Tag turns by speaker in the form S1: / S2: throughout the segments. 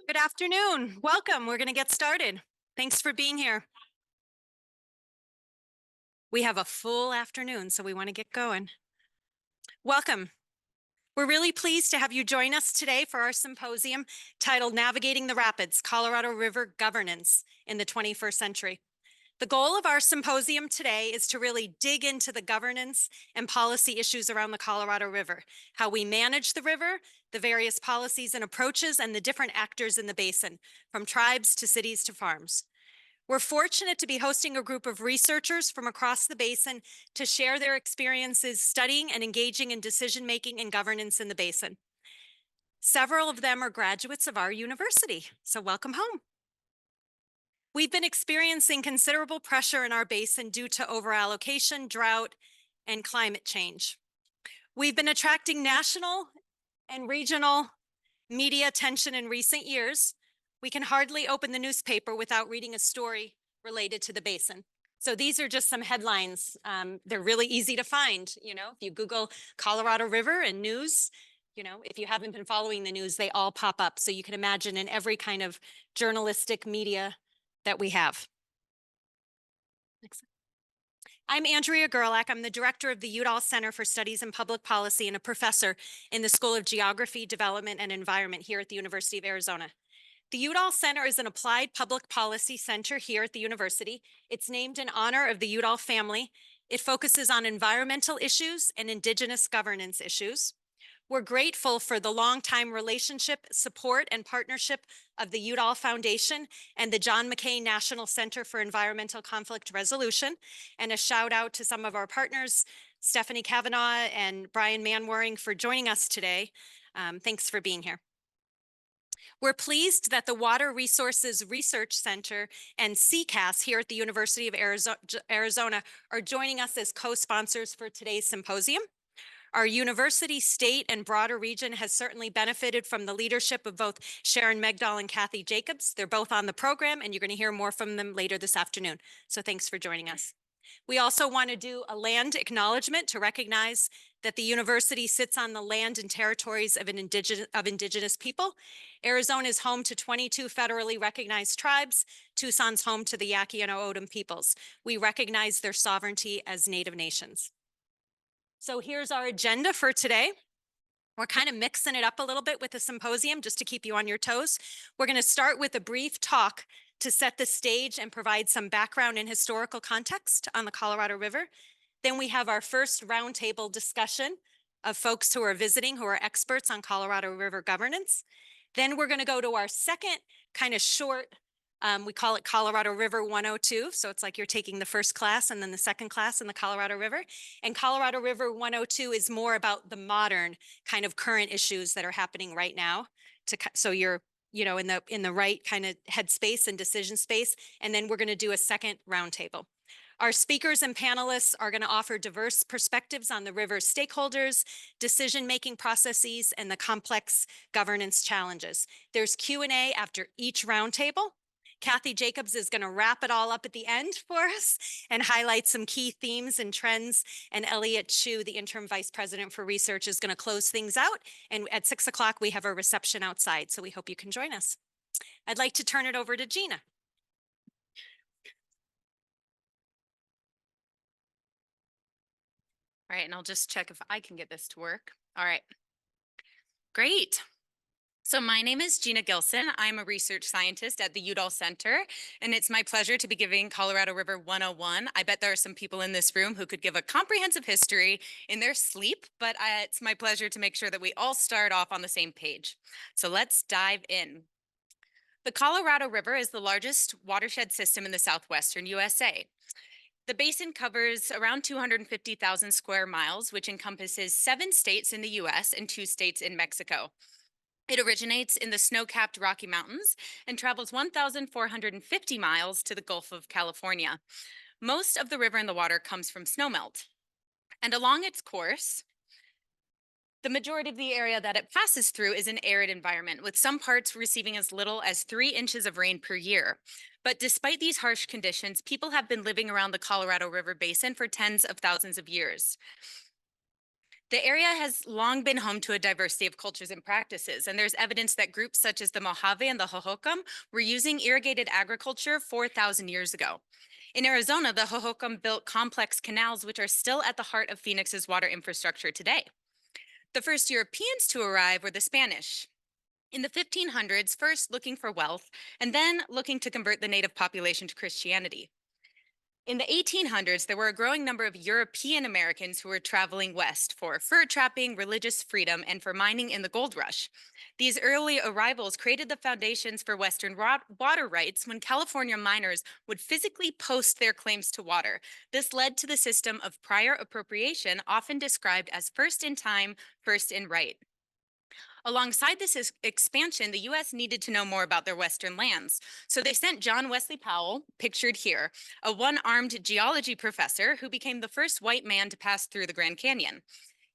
S1: Good afternoon. Welcome. We're going to get started. Thanks for being here. We have a full afternoon, so we want to get going. Welcome. We're really pleased to have you join us today for our symposium titled Navigating the Rapids, Colorado River Governance in the 21st Century. The goal of our symposium today is to really dig into the governance and policy issues around the Colorado River, how we manage the river, the various policies and approaches, and the different actors in the basin, from tribes to cities to farms. We're fortunate to be hosting a group of researchers from across the basin to share their experiences studying and engaging in decision-making and governance in the basin. Several of them are graduates of our university, so welcome home. We've been experiencing considerable pressure in our basin due to over-allocation, drought, and climate change. We've been attracting national and regional media attention in recent years. We can hardly open the newspaper without reading a story related to the basin. So these are just some headlines. They're really easy to find. You know, if you Google Colorado River and news, you know, if you haven't been following the news, they all pop up. So you can imagine in every kind of journalistic media that we have. Next. I'm Andrea Gerlak. I'm the director of the Udall Center for Studies in Public Policy and a professor in the School of Geography, Development, and Environment here at the University of Arizona. The Udall Center is an applied public policy center here at the university. It's named in honor of the Udall family. It focuses on environmental issues and indigenous governance issues. We're grateful for the longtime relationship, support, and partnership of the Udall Foundation and the John McCain National Center for Environmental Conflict Resolution. And a shout out to some of our partners, Stephanie Kavanaugh and Brian Manwaring, for joining us today. Thanks for being here. We're pleased that the Water Resources Research Center and CCAS here at the University of Arizona are joining us as co-sponsors for today's symposium. Our university, state, and broader region has certainly benefited from the leadership of both Sharon Megdal and Kathy Jacobs. They're both on the program, and you're going to hear more from them later this afternoon. So thanks for joining us. We also want to do a land acknowledgement to recognize that the university sits on the land and territories of indigenous people. Arizona is home to 22 federally recognized tribes. Tucson's home to the Yaqui and O'odham peoples. We recognize their sovereignty as Native nations. So here's our agenda for today. We're kind of mixing it up a little bit with the symposium just to keep you on your toes. We're going to start with a brief talk to set the stage and provide some background and historical context on the Colorado River. Then we have our first roundtable discussion of folks who are visiting, who are experts on Colorado River governance. Then we're going to go to our second kind of short, we call it Colorado River 102. So it's like you're taking the first class and then the second class in the Colorado River. And Colorado River 102 is more about the modern kind of current issues that are happening right now. So you're, you know, in the right kind of headspace and decision space. And then we're going to do a second roundtable. Our speakers and panelists are going to offer diverse perspectives on the river's stakeholders, decision-making processes, and the complex governance challenges. There's Q&A after each roundtable. Kathy Jacobs is going to wrap it all up at the end for us and highlight some key themes and trends. And Elliot Chu, the interim vice president for research, is going to close things out. And at 6 o'clock, we have a reception outside. So we hope you can join us. I'd like to turn it over to Gina.
S2: All right, and I'll just check if I can get this to work. All right, great. So my name is Gina Gilson. I'm a research scientist at the Udall Center, and it's my pleasure to be giving Colorado River 101. I bet there are some people in this room who could give a comprehensive history in their sleep, but it's my pleasure to make sure that we all start off on the same page. So let's dive in. The Colorado River is the largest watershed system in the southwestern USA. The basin covers around 250,000 square miles, which encompasses 7 states in the US and 2 states in Mexico. It originates in the snow-capped Rocky Mountains and travels 1,450 miles to the Gulf of California. Most of the river and the water comes from snowmelt. And along its course, The majority of the area that it passes through is an arid environment, with some parts receiving as little as 3 inches of rain per year. But despite these harsh conditions, people have been living around the Colorado River Basin for tens of thousands of years. The area has long been home to a diversity of cultures and practices, and there's evidence that groups such as the Mojave and the Hohokam were using irrigated agriculture 4,000 years ago. In Arizona, the Hohokam built complex canals, which are still at the heart of Phoenix's water infrastructure today. The first Europeans to arrive were the Spanish. In the 1500s, first looking for wealth, and then looking to convert the native population to Christianity. In the 1800s, there were a growing number of European Americans who were traveling west for fur trapping, religious freedom, and for mining in the gold rush. These early arrivals created the foundations for Western water rights when California miners would physically post their claims to water. This led to the system of prior appropriation, often described as first in time, first in right. Alongside this expansion, the US needed to know more about their Western lands. So they sent John Wesley Powell, pictured here, a one-armed geology professor who became the first white man to pass through the Grand Canyon.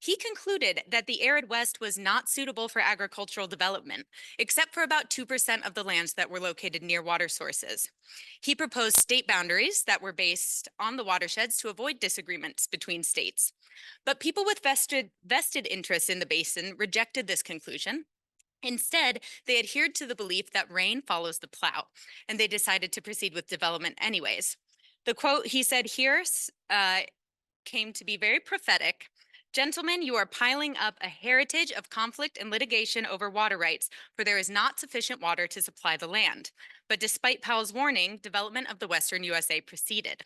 S2: He concluded that the arid West was not suitable for agricultural development, except for about 2% of the lands that were located near water sources. He proposed state boundaries that were based on the watersheds to avoid disagreements between states. But people with vested interests in the basin rejected this conclusion. Instead, they adhered to the belief that rain follows the plow, and they decided to proceed with development anyways. The quote he said here came to be very prophetic. Gentlemen, you are piling up a heritage of conflict and litigation over water rights, for there is not sufficient water to supply the land. But despite Powell's warning, development of the Western USA proceeded.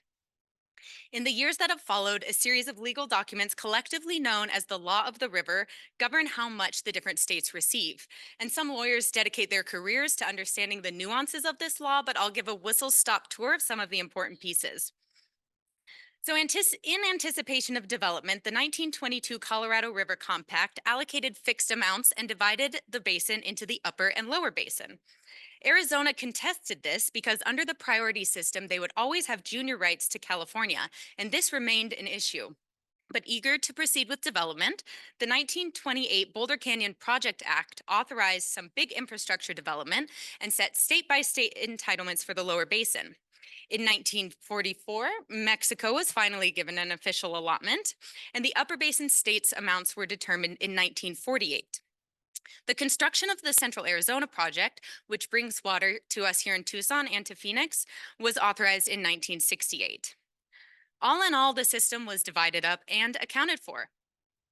S2: In the years that have followed, a series of legal documents collectively known as the Law of the River govern how much the different states receive. And some lawyers dedicate their careers to understanding the nuances of this law, but I'll give a whistle-stop tour of some of the important pieces. So in anticipation of development, the 1922 Colorado River Compact allocated fixed amounts and divided the basin into the upper and lower basin. Arizona contested this because under the priority system, they would always have junior rights to California, and this remained an issue. But eager to proceed with development, the 1928 Boulder Canyon Project Act authorized some big infrastructure development and set state-by-state entitlements for the lower basin. In 1944, Mexico was finally given an official allotment, and the upper basin states' amounts were determined in 1948. The construction of the Central Arizona Project, which brings water to us here in Tucson and to Phoenix, was authorized in 1968. All in all, the system was divided up and accounted for.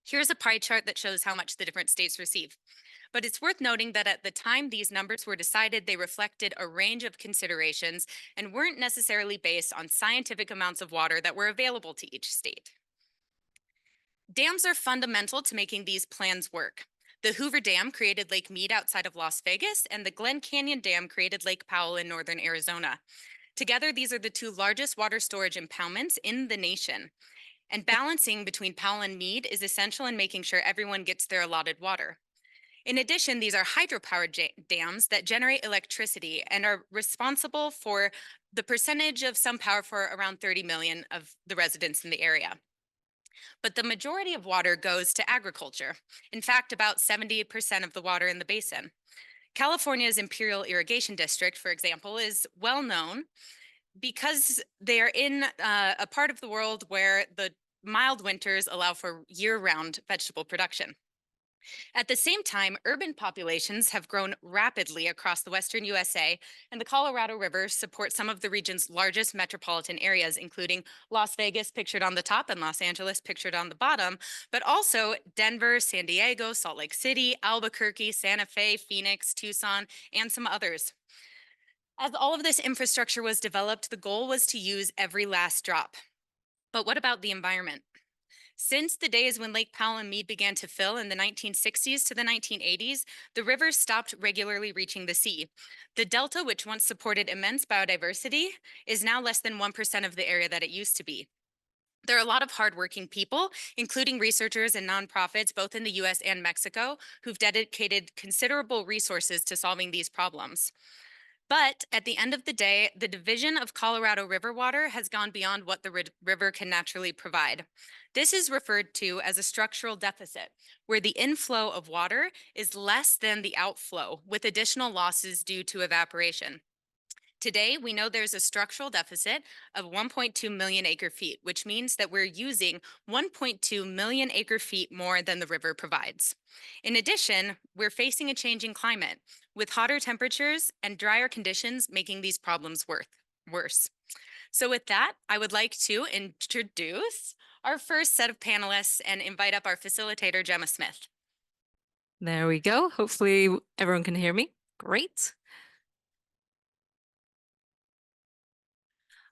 S2: Here's a pie chart that shows how much the different states receive. But it's worth noting that at the time these numbers were decided, they reflected a range of considerations and weren't necessarily based on scientific amounts of water that were available to each state. Dams are fundamental to making these plans work. The Hoover Dam created Lake Mead outside of Las Vegas, and the Glen Canyon Dam created Lake Powell in northern Arizona. Together, these are the two largest water storage impoundments in the nation. And balancing between Powell and Mead is essential in making sure everyone gets their allotted water. In addition, these are hydropower dams that generate electricity and are responsible for the percentage of some power for around 30 million of the residents in the area. But the majority of water goes to agriculture. In fact, about 70% of the water in the basin. California's Imperial Irrigation District, for example, is well known because they are in a part of the world where the mild winters allow for year-round vegetable production. At the same time, urban populations have grown rapidly across the Western USA, and the Colorado River supports some of the region's largest metropolitan areas, including Las Vegas, pictured on the top, and Los Angeles, pictured on the bottom, but also Denver, San Diego, Salt Lake City, Albuquerque, Santa Fe, Phoenix, Tucson, and some others. As all of this infrastructure was developed, the goal was to use every last drop. But what about the environment? Since the days when Lake Powell and Mead began to fill in the 1960s to the 1980s, the rivers stopped regularly reaching the sea. The delta, which once supported immense biodiversity, is now less than 1% of the area that it used to be. There are a lot of hardworking people, including researchers and nonprofits, both in the US and Mexico, who've dedicated considerable resources to solving these problems. But at the end of the day, the division of Colorado River water has gone beyond what the river can naturally provide. This is referred to as a structural deficit, where the inflow of water is less than the outflow, with additional losses due to evaporation. Today, we know there's a structural deficit of 1.2 million acre feet, which means that we're using 1.2 million acre feet more than the river provides. In addition, we're facing a changing climate, with hotter temperatures and drier conditions making these problems worse. So with that, I would like to introduce our first set of panelists and invite up our facilitator, Gemma Smith.
S3: There we go. Hopefully everyone can hear me. Great.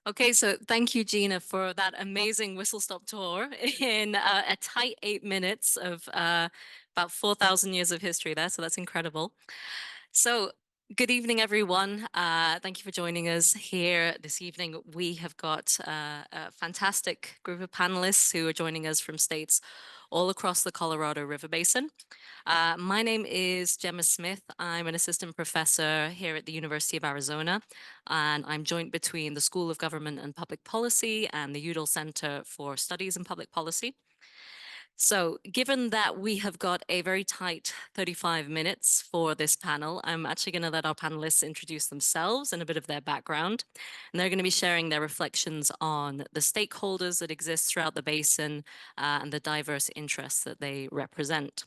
S3: Okay, so thank you, Gina, for that amazing whistle-stop tour in a tight 8 minutes of about 4,000 years of history there. So that's incredible. So good evening, everyone. Thank you for joining us here this evening. We have got a fantastic group of panelists who are joining us from states all across the Colorado River Basin. My name is Gemma Smith. I'm an assistant professor here at the University of Arizona, and I'm joint between the School of Government and Public Policy and the Udall Center for Studies in Public Policy. So given that we have got a very tight 35 minutes for this panel, I'm actually going to let our panelists introduce themselves and a bit of their background. And they're going to be sharing their reflections on the stakeholders that exist throughout the basin and the diverse interests that they represent.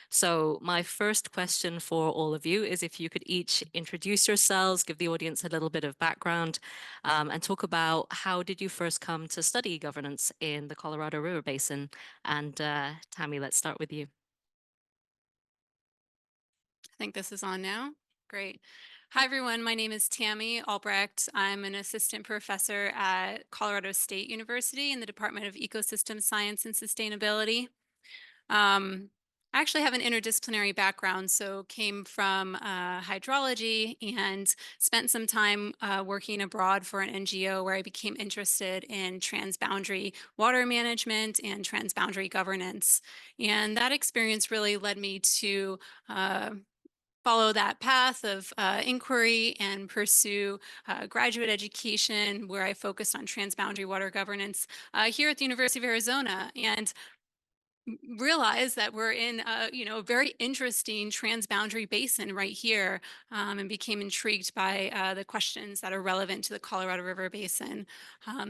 S3: So my first question for all of you is if you could each introduce yourselves, give the audience a little bit of background, and talk about how did you first come to study governance in the Colorado River Basin? And Tammy, let's start with you.
S4: I think this is on now. Great. Hi, everyone. My name is Tammy Albrecht. I'm an assistant professor at Colorado State University in the Department of Ecosystem Science and Sustainability. I actually have an interdisciplinary background, so came from hydrology and spent some time working abroad for an NGO where I became interested in transboundary water management and transboundary governance. And that experience really led me to follow that path of inquiry and pursue graduate education where I focused on transboundary water governance here at the University of Arizona, and realize that we're in a very interesting transboundary basin right here, and became intrigued by the questions that are relevant to the Colorado River Basin.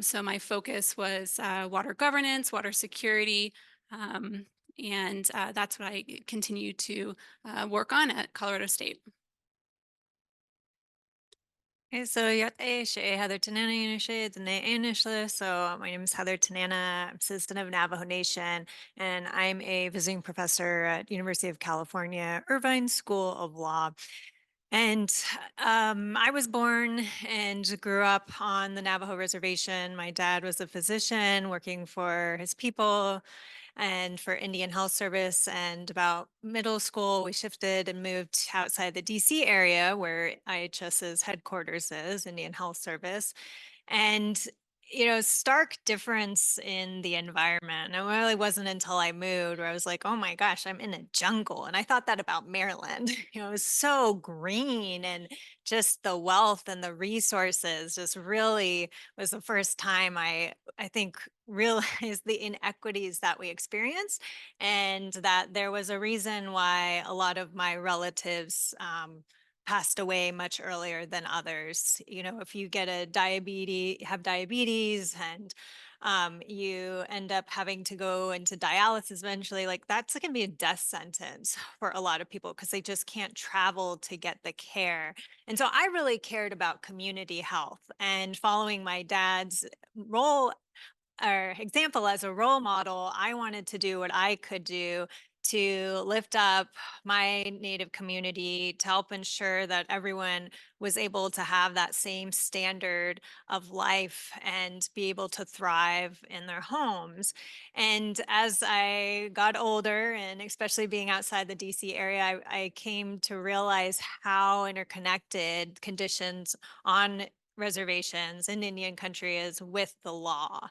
S4: So my focus was water governance, water security, and that's what I continue to work on at Colorado State.
S5: Okay, so Heather Tanana. So my name is Heather Tanana. I'm citizen of Navajo Nation, and I'm a visiting professor at University of California, Irvine School of Law. And I was born and grew up on the Navajo Reservation. My dad was a physician working for his people and for Indian Health Service. And about middle school, we shifted and moved outside the DC area where IHS's headquarters is, Indian Health Service. And stark difference in the environment. And it really wasn't until I moved where I was like, oh my gosh, I'm in a jungle. And I thought that about Maryland. It was so green, and just the wealth and the resources just really was the first time I think realized the inequities that we experienced, and that there was a reason why a lot of my relatives passed away much earlier than others. If you get have diabetes, and you end up having to go into dialysis eventually, like that's going to be a death sentence for a lot of people because they just can't travel to get the care. And so I really cared about community health, and following my dad's role or example as a role model, I wanted to do what I could do to lift up my Native community, to help ensure that everyone was able to have that same standard of life and be able to thrive in their homes. And as I got older, and especially being outside the DC area, I came to realize how interconnected conditions on reservations in Indian country is with the law,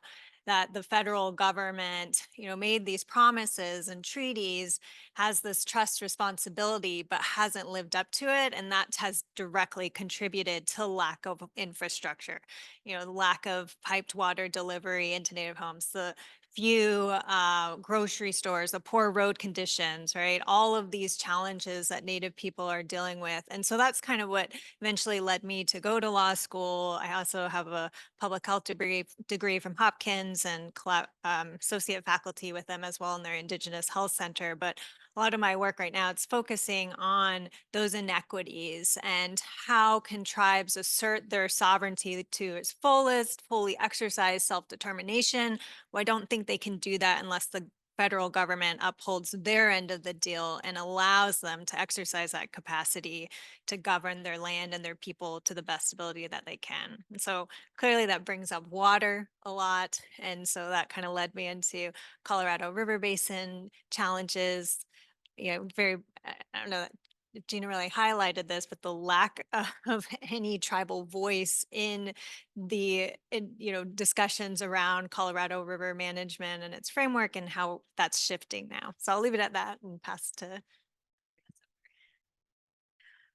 S5: that the federal government, made these promises and treaties, has this trust responsibility, but hasn't lived up to it. And that has directly contributed to lack of infrastructure, the lack of piped water delivery into native homes, the few grocery stores, the poor road conditions, right? All of these challenges that Native people are dealing with. And so that's kind of what eventually led me to go to law school. I also have a public health degree from Hopkins and associate faculty with them as well in their Indigenous Health Center. But a lot of my work right now, it's focusing on those inequities and how can tribes assert their sovereignty to its fullest, fully exercise self-determination. Well, I don't think they can do that unless the federal government upholds their end of the deal and allows them to exercise that capacity to govern their land and their people to the best ability that they can. And so clearly that brings up water a lot. And so that kind of led me into Colorado River Basin challenges, very, I don't know, Gina really highlighted this, but the lack of any tribal voice in the discussions around Colorado River management and its framework and how that's shifting now. So I'll leave it at that and pass to.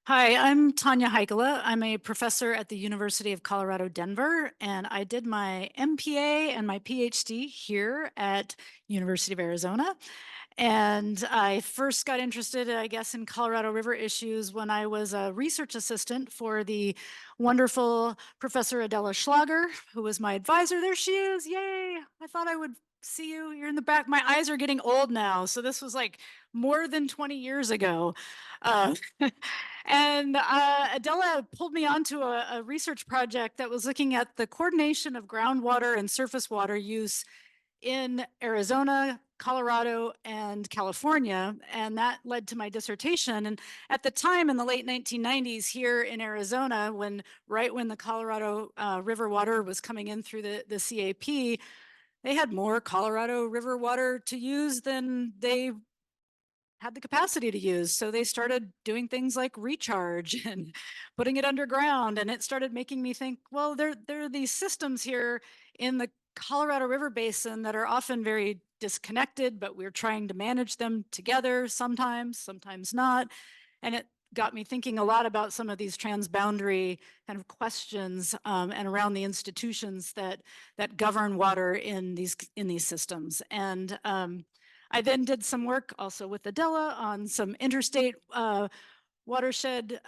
S6: Hi, I'm Tanya Heikela. I'm a professor at the University of Colorado, Denver, and I did my MPA and my PhD here at University of Arizona. And I first got interested, I guess, in Colorado River issues when I was a research assistant for the wonderful Professor Adela Schlager, who was my advisor. There she is, yay! I thought I would see you, you're in the back. My eyes are getting old now, so this was like more than 20 years ago. And Adela pulled me onto a research project that was looking at the coordination of groundwater and surface water use in Arizona, Colorado, and California. And that led to my dissertation. And at the time in the late 1990s here in Arizona, right when the Colorado River water was coming in through the CAP, they had more Colorado River water to use than they had the capacity to use. So they started doing things like recharge and putting it underground. And it started making me think, well, there are these systems here in the Colorado River Basin that are often very disconnected, but we're trying to manage them together sometimes not. And it got me thinking a lot about some of these transboundary kind of questions and around the institutions that govern water in these systems. And I then did some work also with Adela on some interstate watershed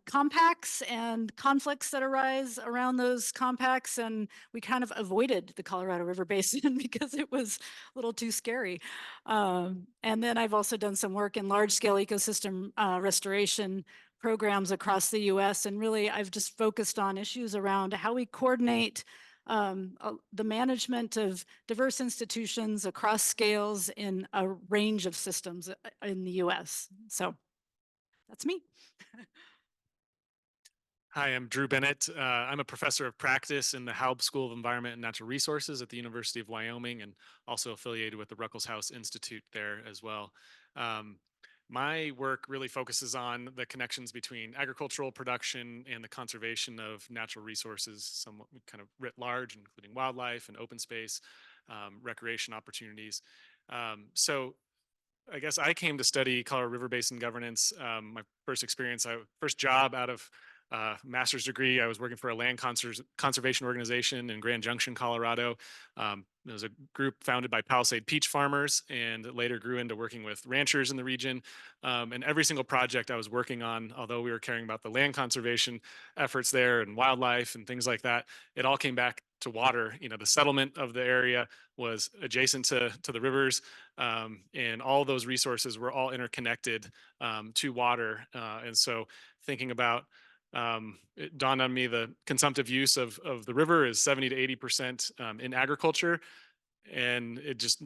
S6: compacts and conflicts that arise around those compacts. And we kind of avoided the Colorado River Basin because it was a little too scary. And then I've also done some work in large scale ecosystem restoration programs across the US. And really, I've just focused on issues around how we coordinate the management of diverse institutions across scales in a range of systems in the US. So that's me.
S7: Hi, I'm Drew Bennett. I'm a professor of practice in the Haub School of Environment and Natural Resources at the University of Wyoming, and also affiliated with the Ruckelshaus Institute there as well. My work really focuses on the connections between agricultural production and the conservation of natural resources, somewhat kind of writ large, including wildlife and open space, recreation opportunities. So I guess I came to study Colorado River Basin governance. My first job out of master's degree, I was working for a land conservation organization in Grand Junction, Colorado. It was a group founded by Palisade peach farmers and later grew into working with ranchers in the region. And every single project I was working on, although we were caring about the land conservation efforts there and wildlife and things like that, it all came back to water. The settlement of the area was adjacent to the rivers, and all those resources were all interconnected to water. And so thinking about it dawned on me the consumptive use of the river is 70 to 80% in agriculture. And it just,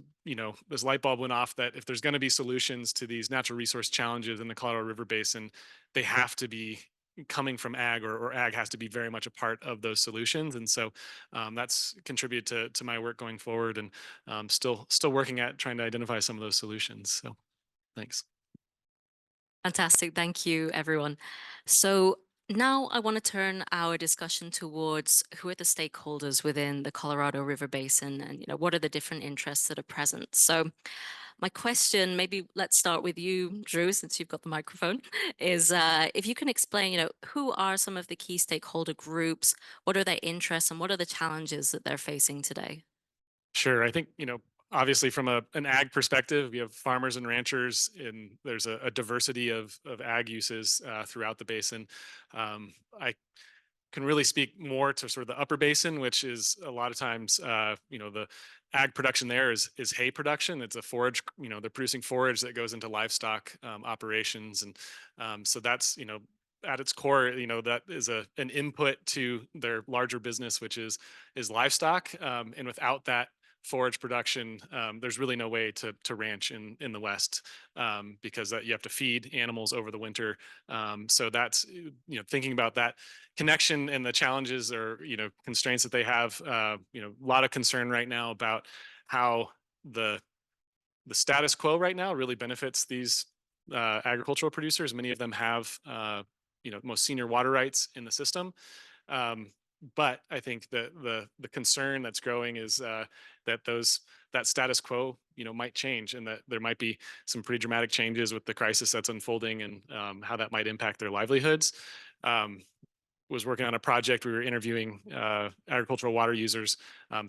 S7: this light bulb went off that if there's going to be solutions to these natural resource challenges in the Colorado River Basin, they have to be coming from ag, or ag has to be very much a part of those solutions. And so that's contributed to my work going forward, and still working at trying to identify some of those solutions. So thanks.
S3: Fantastic. Thank you, everyone. So Now I want to turn our discussion towards who are the stakeholders within the Colorado River Basin and what are the different interests that are present. So my question, maybe let's start with you, Drew, since you've got the microphone, is if you can explain, who are some of the key stakeholder groups, what are their interests, and what are the challenges that they're facing today?
S7: Sure. I think, obviously from an ag perspective, we have farmers and ranchers, and there's a diversity of ag uses throughout the basin. I can really speak more to sort of the upper basin, which is a lot of times, the ag production there is hay production. It's a forage, they're producing forage that goes into livestock operations. And so that's, at its core, that is an input to their larger business, which is livestock. And without that forage production, there's really no way to ranch in the West, because you have to feed animals over the winter. So that's, thinking about that connection and the challenges or constraints that they have. A lot of concern right now about how the status quo right now really benefits these agricultural producers. Many of them have most senior water rights in the system. um, but I think that the concern that's growing is that that status quo might change, and that there might be some pretty dramatic changes with the crisis that's unfolding, and how that might impact their livelihoods. Um, was working on a project. We were interviewing agricultural water users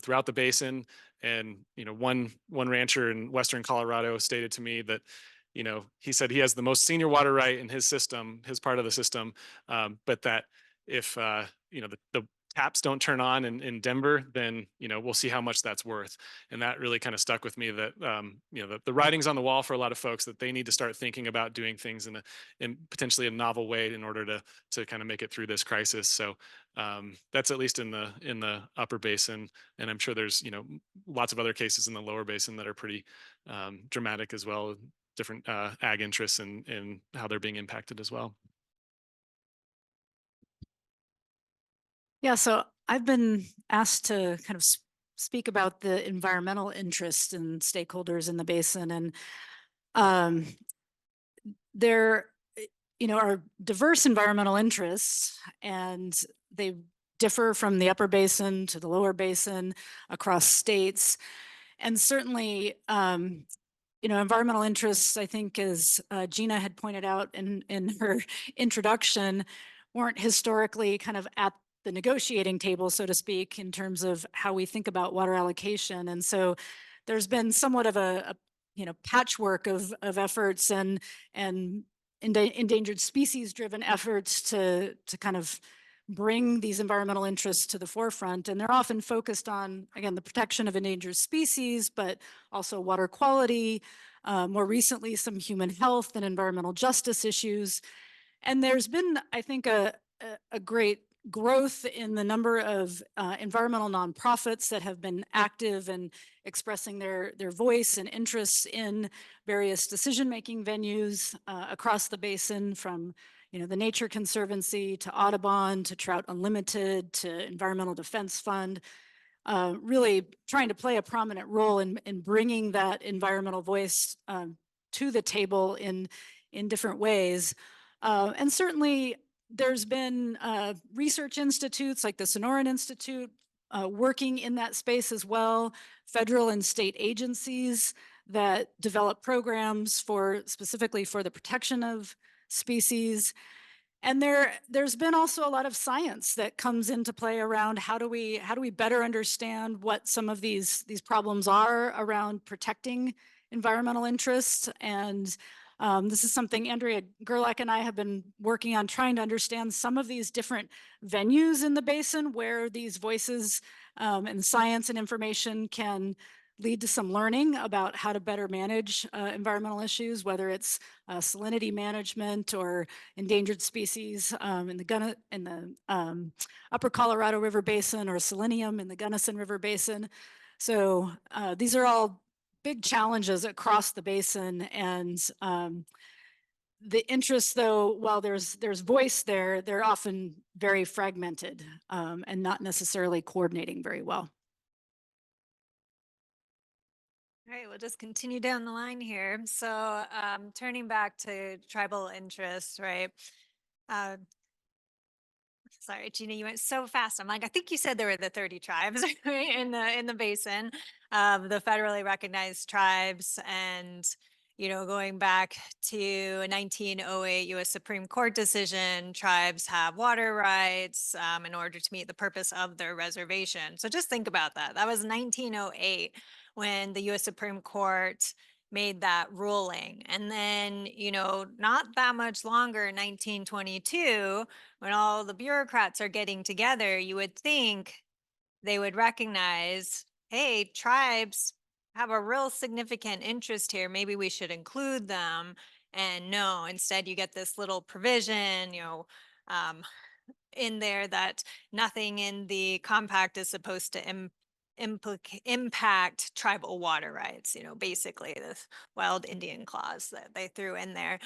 S7: throughout the basin, and one rancher in western Colorado stated to me that he said he has the most senior water right in his system, his part of the system, but that if the taps don't turn on in Denver, then we'll see how much that's worth. And that really kind of stuck with me, that the writing's on the wall for a lot of folks, that they need to start thinking about doing things in potentially a novel way in order to kind of make it through this crisis. So that's at least in the upper basin, and I'm sure there's lots of other cases in the lower basin that are pretty dramatic as well. Different ag interests and how they're being impacted as well.
S6: Yeah, so I've been asked to kind of speak about the environmental interests and stakeholders in the basin, and um, there, are diverse environmental interests, and they differ from the upper basin to the lower basin across states, and certainly, environmental interests, I think, as Gina had pointed out in her introduction, weren't historically kind of at the negotiating table, so to speak, in terms of how we think about water allocation. And so there's been somewhat of a patchwork of efforts and endangered species driven efforts to kind of bring these environmental interests to the forefront. And they're often focused on, again, the protection of endangered species, but also water quality, more recently, some human health and environmental justice issues. And there's been, I think, a great growth in the number of environmental nonprofits that have been active and expressing their voice and interests in various decision-making venues across the basin, from the Nature Conservancy to Audubon to Trout Unlimited to Environmental Defense Fund, really trying to play a prominent role in bringing that environmental voice to the table in different ways. And certainly there's been research institutes like the Sonoran Institute working in that space as well, federal and state agencies that develop programs specifically for the protection of species. And there's been also a lot of science that comes into play around how do we better understand what some of these problems are around protecting environmental interests. And this is something Andrea Gerlak and I have been working on, trying to understand some of these different venues in the basin where these voices and science and information can lead to some learning about how to better manage environmental issues, whether it's salinity management or endangered species in the upper Colorado River Basin, or selenium in the Gunnison River Basin. So these are all big challenges across the basin, and the interests, though, while there's voice there, they're often very fragmented and not necessarily coordinating very well.
S5: All right, we'll just continue down the line here. So turning back to tribal interests, right? Sorry, Gina, you went so fast. I'm like, I think you said there were the 30 tribes in the basin, the federally recognized tribes. And, you know, going back to a 1908 U.S. Supreme Court decision, tribes have water rights in order to meet the purpose of their reservation. So just think about that. That was 1908 when the U.S. Supreme Court made that ruling. And then, you know, not that much longer, 1922, when all the bureaucrats are getting together, you would think they would recognize, hey, tribes have a real significant interest here. Maybe we should include them. And no, instead you get this little provision, you know, in there that nothing in the compact is supposed to impact tribal water rights, you know, basically this wild Indian clause that they threw in there.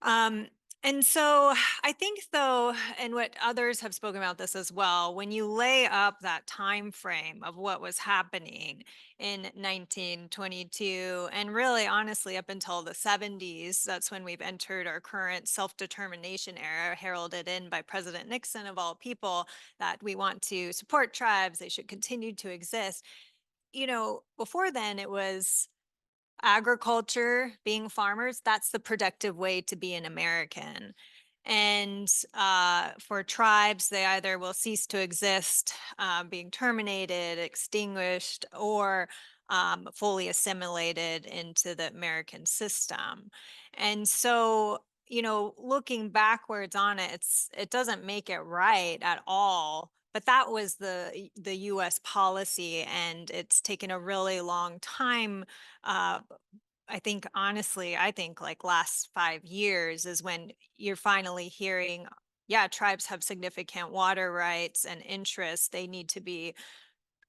S5: Um, and so I think though, and what others have spoken about this as well, when you lay up that time frame of what was happening in 1922, and really honestly up until the 70s, that's when we've entered our current self-determination era, heralded in by President Nixon of all people, that we want to support tribes, they should continue to exist. You know, before then it was agriculture, being farmers, that's the productive way to be an American. And for tribes, they either will cease to exist, being terminated, extinguished, or fully assimilated into the American system. And so, you know, looking backwards on it, it doesn't make it right at all. But that was the U.S. policy, and it's taken a really long time. I think honestly, I think like last 5 years is when you're finally hearing, yeah, tribes have significant water rights and interests. They need to be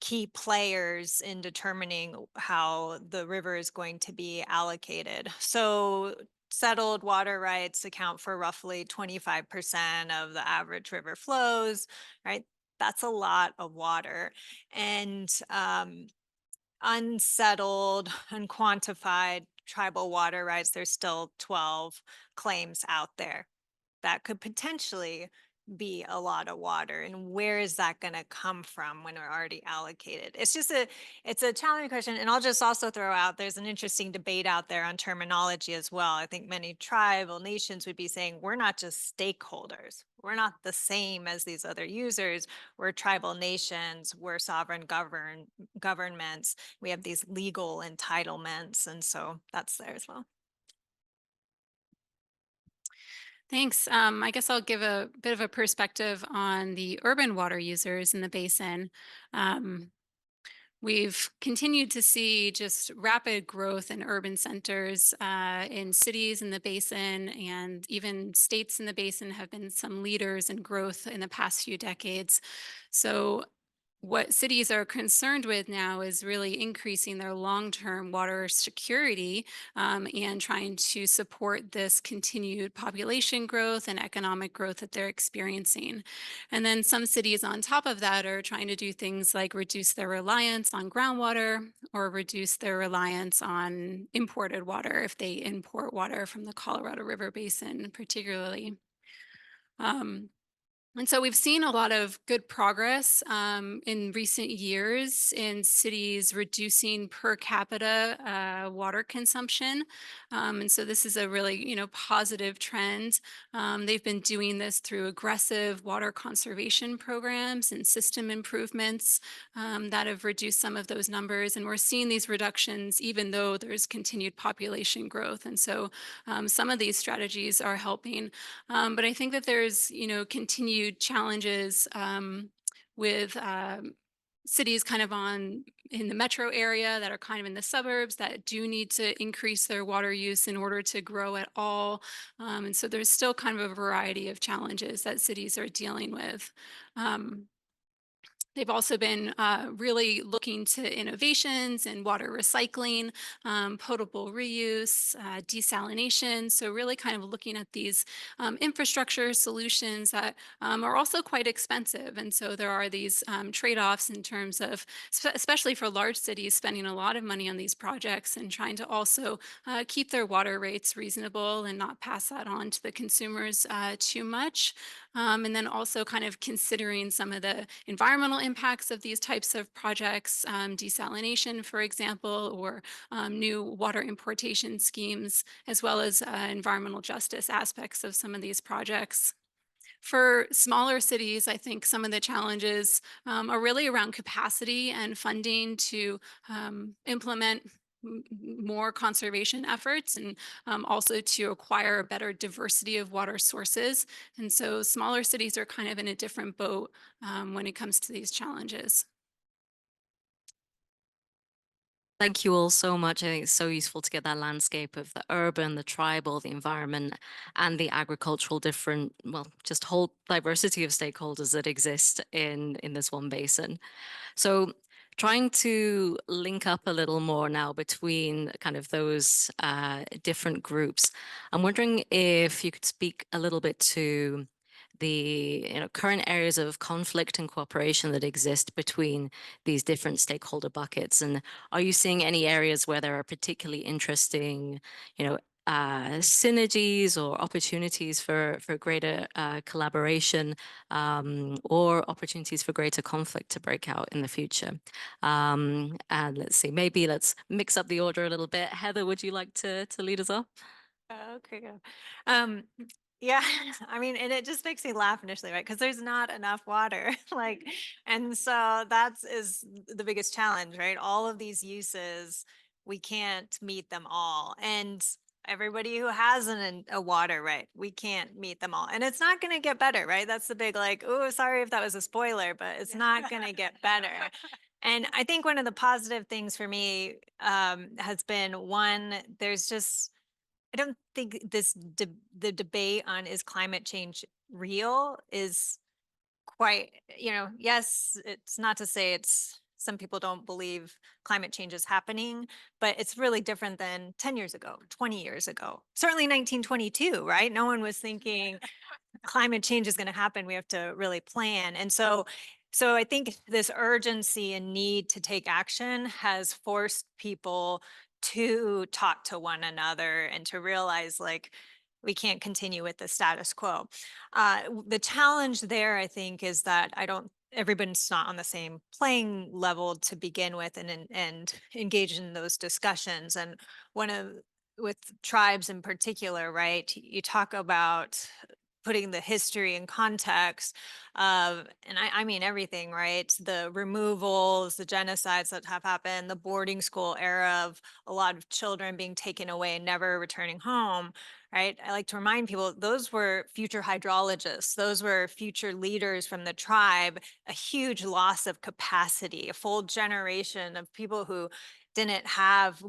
S5: key players in determining how the river is going to be allocated. So settled water rights account for roughly 25% of the average river flows, right? That's a lot of water. And unsettled, unquantified tribal water rights, there's still 12 claims out there. That could potentially be a lot of water. And where is that going to come from when we're already allocated? It's a challenging question. And I'll just also throw out, there's an interesting debate out there on terminology as well. I think many tribal nations would be saying, we're not just stakeholders. We're not the same as these other users. We're tribal nations. We're sovereign governments. We have these legal entitlements. And so that's there as well.
S4: Thanks. I guess I'll give a bit of a perspective on the urban water users in the basin. We've continued to see just rapid growth in urban centers in cities in the basin, and even states in the basin have been some leaders in growth in the past few decades. So what cities are concerned with now is really increasing their long-term water security and trying to support this continued population growth and economic growth that they're experiencing. And then some cities on top of that are trying to do things like reduce their reliance on groundwater or reduce their reliance on imported water if they import water from the Colorado River Basin particularly. And so we've seen a lot of good progress in recent years in cities reducing per capita water consumption. And so this is a really, positive trend. They've been doing this through aggressive water conservation programs and system improvements that have reduced some of those numbers. And we're seeing these reductions even though there's continued population growth. And so some of these strategies are helping. But I think that there's, continued challenges with cities kind of in the metro area that are kind of in the suburbs that do need to increase their water use in order to grow at all. And so there's still kind of a variety of challenges that cities are dealing with. They've also been really looking to innovations in water recycling, potable reuse, desalination. So really kind of looking at these infrastructure solutions that are also quite expensive. And so there are these trade-offs in terms of, especially for large cities, spending a lot of money on these projects and trying to also keep their water rates reasonable and not pass that on to the consumers too much. And then also kind of considering some of the environmental impacts of these types of projects, desalination, for example, or new water importation schemes, as well as environmental justice aspects of some of these projects. For smaller cities, I think some of the challenges are really around capacity and funding to implement more conservation efforts and also to acquire a better diversity of water sources. And so smaller cities are kind of in a different boat when it comes to these challenges.
S3: Thank you all so much. I think it's so useful to get that landscape of the urban, the tribal, the environment, and the agricultural different, well, just whole diversity of stakeholders that exist in this one basin. So trying to link up a little more now between kind of those different groups. I'm wondering if you could speak a little bit to the current areas of conflict and cooperation that exist between these different stakeholder buckets, and are you seeing any areas where there are particularly interesting synergies or opportunities for greater collaboration, or opportunities for greater conflict to break out in the future? And let's see, maybe let's mix up the order a little bit. Heather, would you like to lead us off?
S5: Okay, go. Um, yeah, I mean, and it just makes me laugh initially, right? Because there's not enough water, like, and so that's is the biggest challenge, right? All of these uses, we can't meet them all, and everybody who has a water right, we can't meet them all, and it's not going to get better, right? That's the big like, oh, sorry if that was a spoiler, but it's not going to get better. And I think one of the positive things for me has been one, there's just I don't think the debate on is climate change real is quite, yes, it's not to say it's some people don't believe climate change is happening, but it's really different than 10 years ago, 20 years ago, certainly 1922, right? No one was thinking climate change is going to happen. We have to really plan. And so I think this urgency and need to take action has forced people to talk to one another and to realize like we can't continue with the status quo. The challenge there, I think, is that everybody's not on the same playing level to begin with and engage in those discussions. And with tribes in particular, right? You talk about putting the history in context of, and I mean everything, right? The removals, the genocides that have happened, the boarding school era of a lot of children being taken away and never returning home, right? I like to remind people, those were future hydrologists. Those were future leaders from the tribe, a huge loss of capacity, a full generation of people who didn't have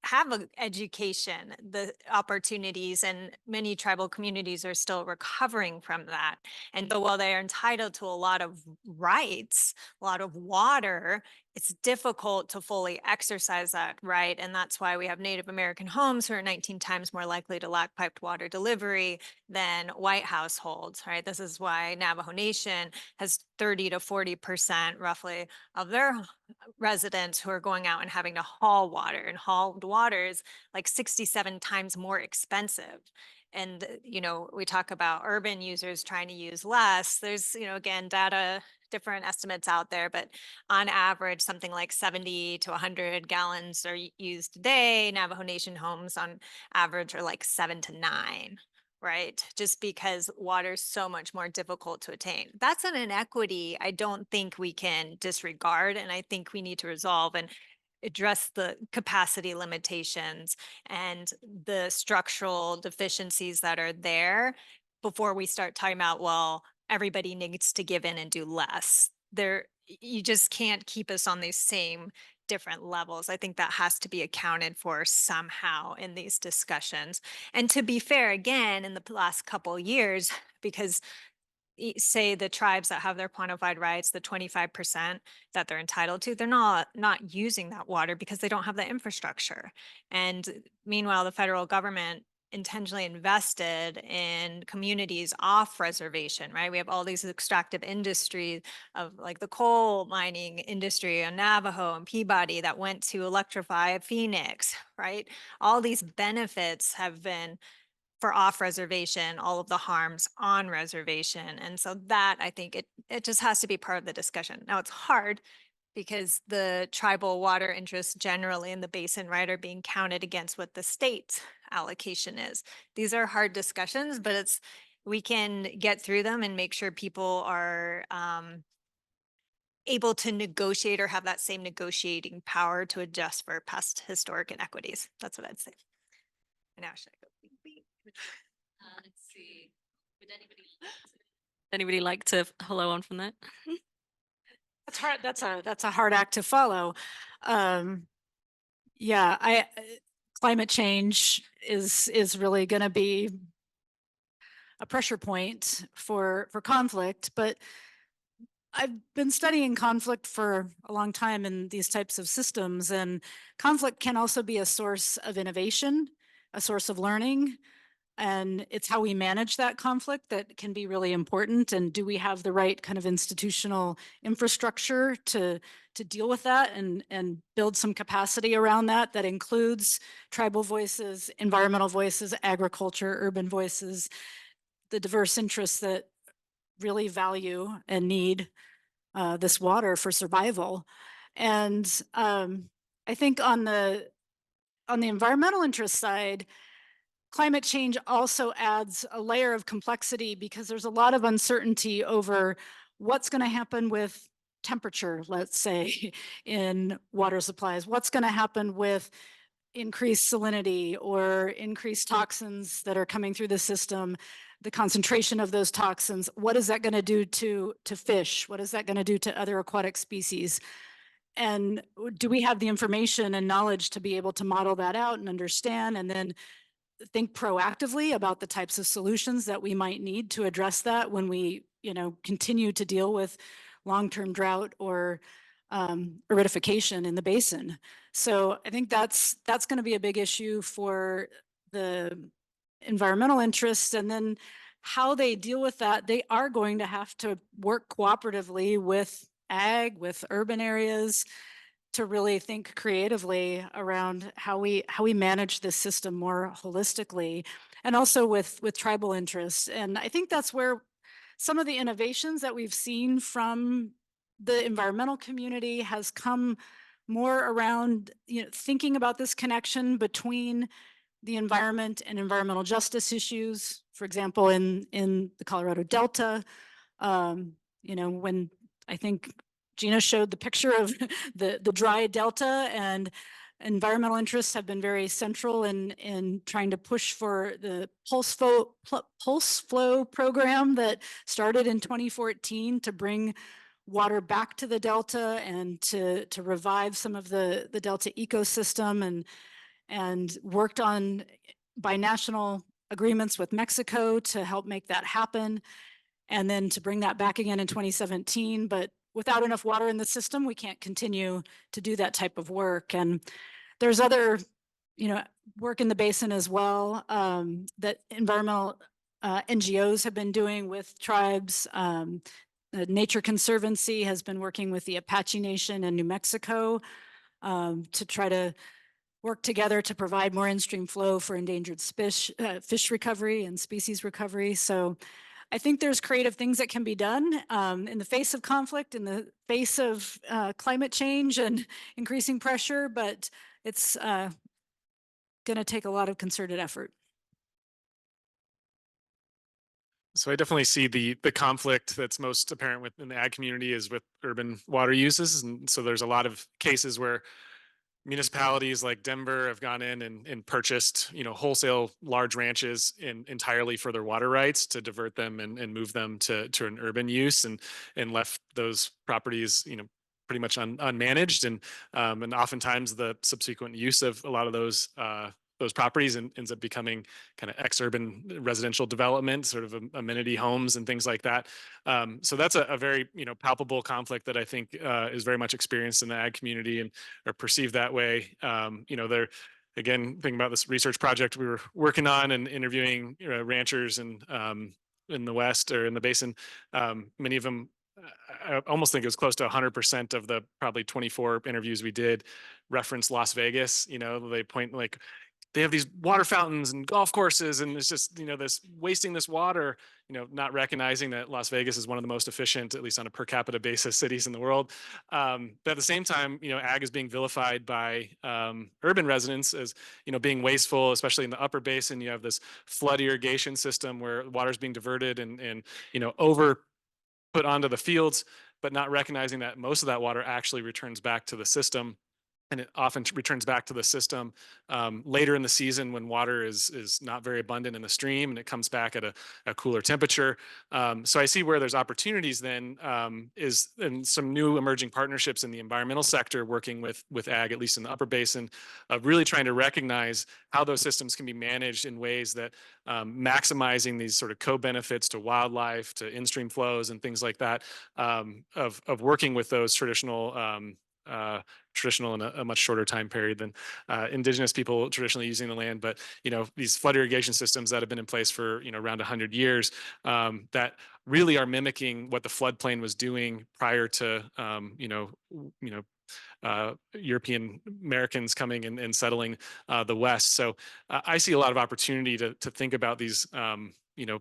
S5: have an education, the opportunities, and many tribal communities are still recovering from that. And so while they are entitled to a lot of rights, a lot of water, it's difficult to fully exercise that right. And that's why we have Native American homes who are 19 times more likely to lack piped water delivery than white households, right? This is why Navajo Nation has 30 to 40% roughly of their residents who are going out and having to haul water, and hauled water is like 67 times more expensive. And, we talk about urban users trying to use less. There's, again, data, different estimates out there, but on average, something like 70 to 100 gallons are used a day. Navajo Nation homes on average are like 7 to 9. Right? Just because water is so much more difficult to attain. That's an inequity I don't think we can disregard. And I think we need to resolve and address the capacity limitations and the structural deficiencies that are there before we start talking about, well, everybody needs to give in and do less. You just can't keep us on these same different levels. I think that has to be accounted for somehow in these discussions. And to be fair, again, in the last couple of years, because say the tribes that have their quantified rights, the 25% that they're entitled to, they're not using that water because they don't have the infrastructure. And meanwhile, the federal government intentionally invested in communities off reservation, right? We have all these extractive industries of like the coal mining industry on Navajo and Peabody that went to electrify Phoenix, right? All these benefits have been for off reservation, all of the harms on reservation. And so that, I think it just has to be part of the discussion. Now it's hard because the tribal water interests generally in the basin, right, are being counted against what the state allocation is. These are hard discussions, but we can get through them and make sure people are able to negotiate or have that same negotiating power to adjust for past historic inequities. That's what I'd say. And now should I go? Beep, beep?
S3: Let's see. Would anybody like to hello on from that?
S6: That's hard. That's a hard act to follow. Yeah, climate change is really going to be a pressure point for conflict, but I've been studying conflict for a long time in these types of systems, and conflict can also be a source of innovation, a source of learning, and it's how we manage that conflict that can be really important. And do we have the right kind of institutional infrastructure to deal with that and build some capacity around that that includes tribal voices, environmental voices, agriculture, urban voices, the diverse interests that really value and need this water for survival. And I think on the environmental interest side, climate change also adds a layer of complexity because there's a lot of uncertainty over what's going to happen with temperature, let's say, in water supplies, what's going to happen with increased salinity or increased toxins that are coming through the system, the concentration of those toxins, what is that going to do to fish? What is that going to do to other aquatic species? And do we have the information and knowledge to be able to model that out and understand and then think proactively about the types of solutions that we might need to address that when we, continue to deal with long-term drought or aridification in the basin. So I think that's going to be a big issue for the environmental interests. And then how they deal with that, they are going to have to work cooperatively with ag, with urban areas, to really think creatively around how we manage this system more holistically, and also with tribal interests. And I think that's where some of the innovations that we've seen from the environmental community has come more around, thinking about this connection between the environment and environmental justice issues. For example, in the Colorado Delta, when I think Gina showed the picture of the dry delta, and environmental interests have been very central in trying to push for the pulse flow program that started in 2014 to bring water back to the delta and to revive some of the delta ecosystem, and worked on binational agreements with Mexico to help make that happen, and then to bring that back again in 2017. But without enough water in the system, we can't continue to do that type of work. And there's other, work in the basin as well that environmental NGOs have been doing with tribes. Nature Conservancy has been working with the Apache Nation in New Mexico to try to work together to provide more in-stream flow for endangered fish recovery and species recovery. So I think there's creative things that can be done in the face of conflict, in the face of climate change and increasing pressure, but it's going to take a lot of concerted effort.
S7: So I definitely see the conflict that's most apparent within the ag community is with urban water uses. And so there's a lot of cases where municipalities like Denver have gone in and purchased, wholesale large ranches entirely for their water rights to divert them and move them to an urban use, and left those properties, pretty much unmanaged. And oftentimes the subsequent use of a lot of those those properties and ends up becoming kind of ex-urban residential development, sort of amenity homes and things like that. So that's a very, palpable conflict that I think is very much experienced in the ag community and or perceived that way. They're again thinking about this research project we were working on and interviewing ranchers and in the West or in the Basin. Many of them, I almost think it was close to 100% of the probably 24 interviews we did reference Las Vegas. They point like they have these water fountains and golf courses, and it's just, this wasting this water, not recognizing that Las Vegas is one of the most efficient, at least on a per capita basis, cities in the world. But at the same time, ag is being vilified by urban residents as, being wasteful, especially in the upper basin. You have this flood irrigation system where water is being diverted and over put onto the fields, but not recognizing that most of that water actually returns back to the system. And it often returns back to the system later in the season when water is not very abundant in the stream and it comes back at a cooler temperature. So I see where there's opportunities then is in some new emerging partnerships in the environmental sector working with ag, at least in the upper basin, of really trying to recognize how those systems can be managed in ways that maximizing these sort of co-benefits to wildlife, to in-stream flows and things like that, of working with those traditional in a much shorter time period than indigenous people traditionally using the land. But, these flood irrigation systems that have been in place for, around 100 years that really are mimicking what the floodplain was doing prior to, European Americans coming and settling the West. So I see a lot of opportunity to think about these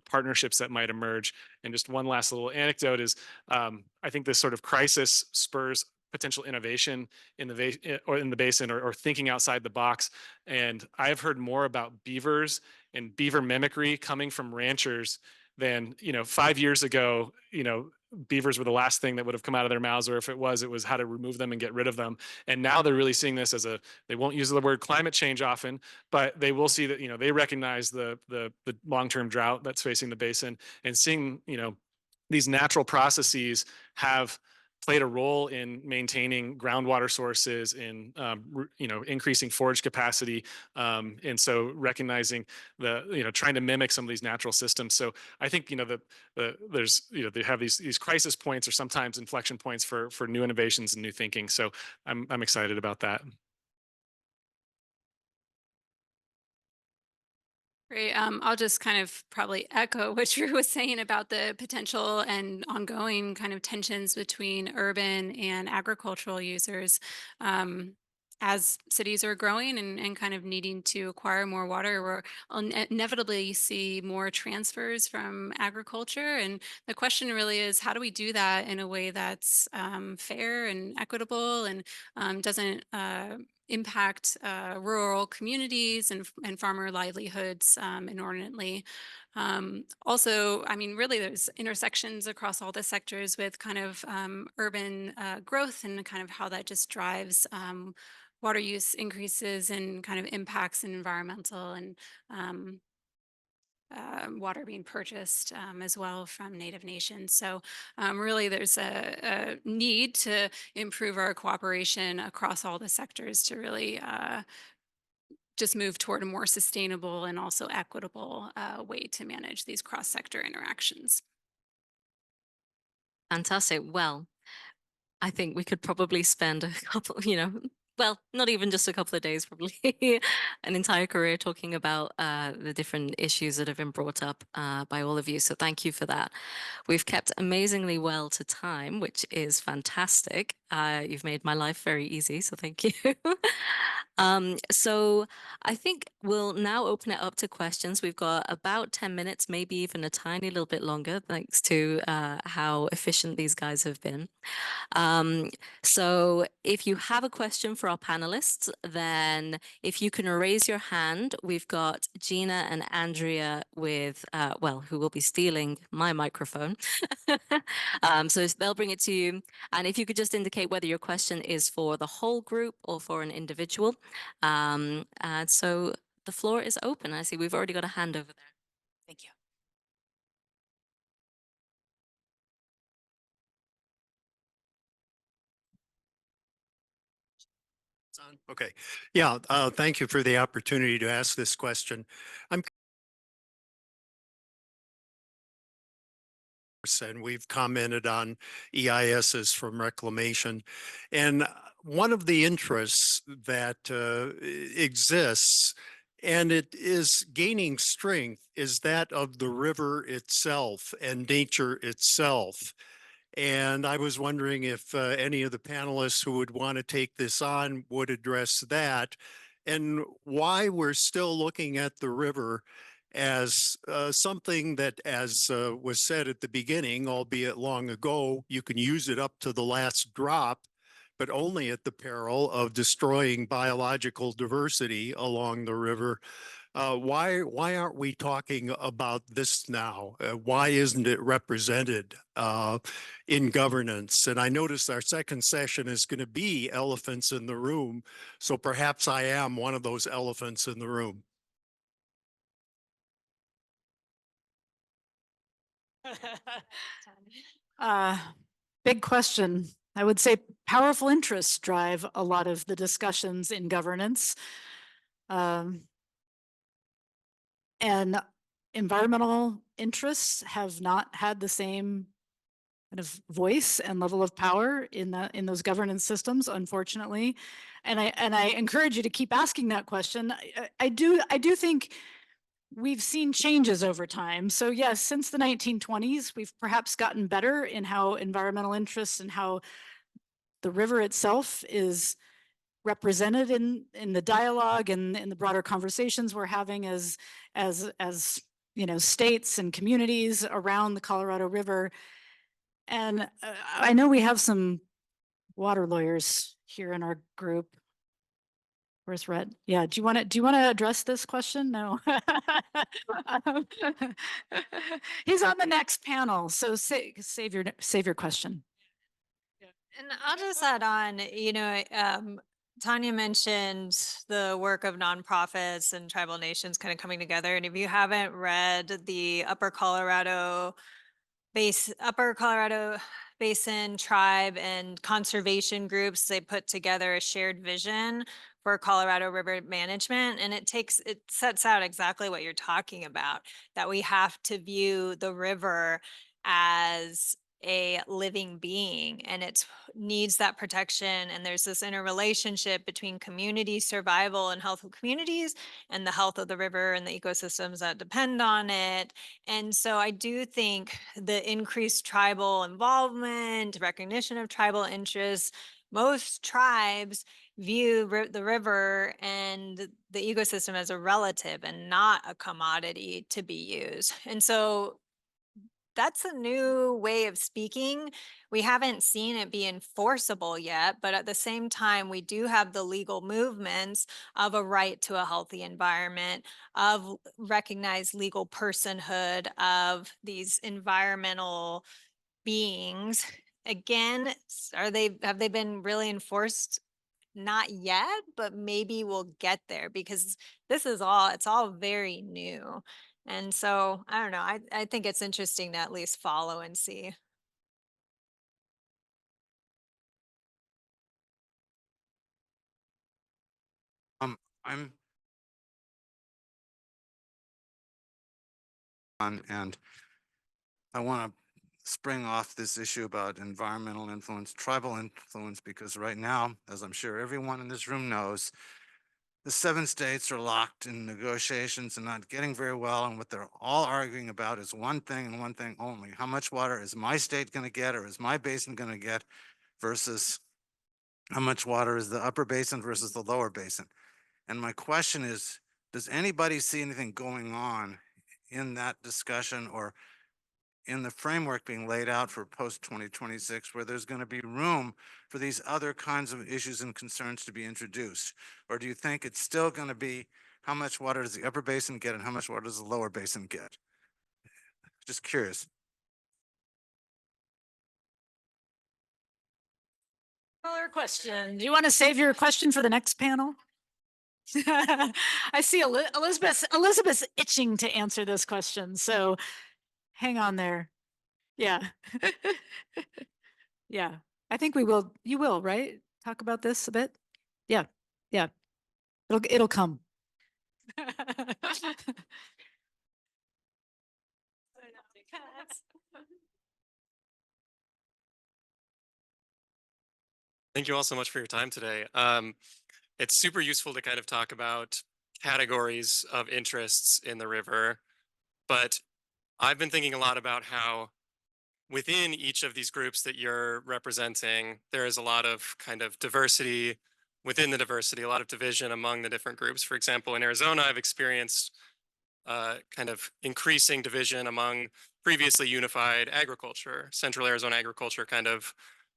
S7: partnerships that might emerge. And just one last little anecdote is I think this sort of crisis spurs potential innovation in the basin or thinking outside the box. And I've heard more about beavers and beaver mimicry coming from ranchers than 5 years ago. Beavers were the last thing that would have come out of their mouths, or if it was how to remove them and get rid of them. And now they're really seeing this as they won't use the word climate change often, but they will see that they recognize the long-term drought that's facing the basin, and seeing these natural processes have played a role in maintaining groundwater sources, in increasing forage capacity, and so recognizing trying to mimic some of these natural systems. So I think there's they have these crisis points or sometimes inflection points for new innovations and new thinking. So I'm excited about that.
S4: Great. I'll just kind of probably echo what Drew was saying about the potential and ongoing kind of tensions between urban and agricultural users. As cities are growing and kind of needing to acquire more water, we'll inevitably see more transfers from agriculture. And the question really is, how do we do that in a way that's fair and equitable and doesn't impact rural communities and farmer livelihoods inordinately. Also, I mean, really, there's intersections across all the sectors with kind of urban growth and kind of how that just drives water use increases and kind of impacts environmental and water being purchased as well from Native nations. So really there's a need to improve our cooperation across all the sectors to really just move toward a more sustainable and also equitable way to manage these cross-sector interactions.
S3: Fantastic. Well, I think we could probably spend a couple, well, not even just a couple of days, probably an entire career talking about the different issues that have been brought up by all of you. So thank you for that. We've kept amazingly well to time, which is fantastic. You've made my life very easy, so thank you. So I think we'll now open it up to questions. We've got about 10 minutes, maybe even a tiny little bit longer, thanks to how efficient these guys have been. So if you have a question for our panelists, then if you can raise your hand, we've got Gina and Andrea with, who will be stealing my microphone. So they'll bring it to you. And if you could just indicate whether your question is for the whole group or for an individual. And so the floor is open. I see we've already got a hand over there. Thank you.
S8: Okay. Yeah, thank you for the opportunity to ask this question. I'm and we've commented on EISs from reclamation. And one of the interests that exists, and it is gaining strength, is that of the river itself and nature itself. And I was wondering if any of the panelists who would want to take this on would address that and why we're still looking at the river as something that, as was said at the beginning, albeit long ago, you can use it up to the last drop, but only at the peril of destroying biological diversity along the river. Why aren't we talking about this now? Why isn't it represented in governance? And I noticed our second session is going to be elephants in the room. So perhaps I am one of those elephants in the room.
S6: Big question. I would say powerful interests drive a lot of the discussions in governance. And environmental interests have not had the same kind of voice and level of power in those governance systems, unfortunately. And I encourage you to keep asking that question. I do think we've seen changes over time. So yes, since the 1920s, we've perhaps gotten better in how environmental interests and how the river itself is represented in the dialogue and in the broader conversations we're having as you know, states and communities around the Colorado River. And I know we have some water lawyers here in our group. Where's Rhett? Yeah, do you want to address this question? No. He's on the next panel, so save your question.
S5: And I'll just add on, you know, Tanya mentioned the work of nonprofits and tribal nations kind of coming together. And if you haven't read the Upper Colorado Basin tribe and conservation groups, they put together a shared vision for Colorado River management. And it sets out exactly what you're talking about, that we have to view the river as a living being and it needs that protection. And there's this interrelationship between community survival and health of communities and the health of the river and the ecosystems that depend on it. And so I do think the increased tribal involvement, recognition of tribal interests, most tribes view the river and the ecosystem as a relative and not a commodity to be used. And so that's a new way of speaking. We haven't seen it be enforceable yet, but at the same time, we do have the legal movements of a right to a healthy environment, of recognized legal personhood of these environmental beings. Again, have they been really enforced? Not yet, but maybe we'll get there because it's all very new. And so I don't know, I think it's interesting to at least follow and see.
S9: I'm on, and I want to spring off this issue about environmental influence, tribal influence, because right now, as I'm sure everyone in this room knows, the 7 states are locked in negotiations and not getting very well. And what they're all arguing about is one thing and one thing only. How much water is my state going to get, or is my basin going to get, versus how much water is the upper basin versus the lower basin. And my question is, does anybody see anything going on in that discussion or in the framework being laid out for post 2026 where there's going to be room for these other kinds of issues and concerns to be introduced? Or do you think it's still going to be how much water does the upper basin get and how much water does the lower basin get? Just curious.
S6: Another question. Do you want to save your question for the next panel? I see Elizabeth's itching to answer this question, so hang on there. Yeah. Yeah, I think you will, right? Talk about this a bit? Yeah. Yeah, it'll come.
S10: Thank you all so much for your time today. It's super useful to kind of talk about categories of interests in the river, but I've been thinking a lot about how within each of these groups that you're representing, there is a lot of kind of diversity within the diversity, a lot of division among the different groups. For example, in Arizona, I've experienced kind of increasing division among previously unified agriculture, Central Arizona agriculture kind of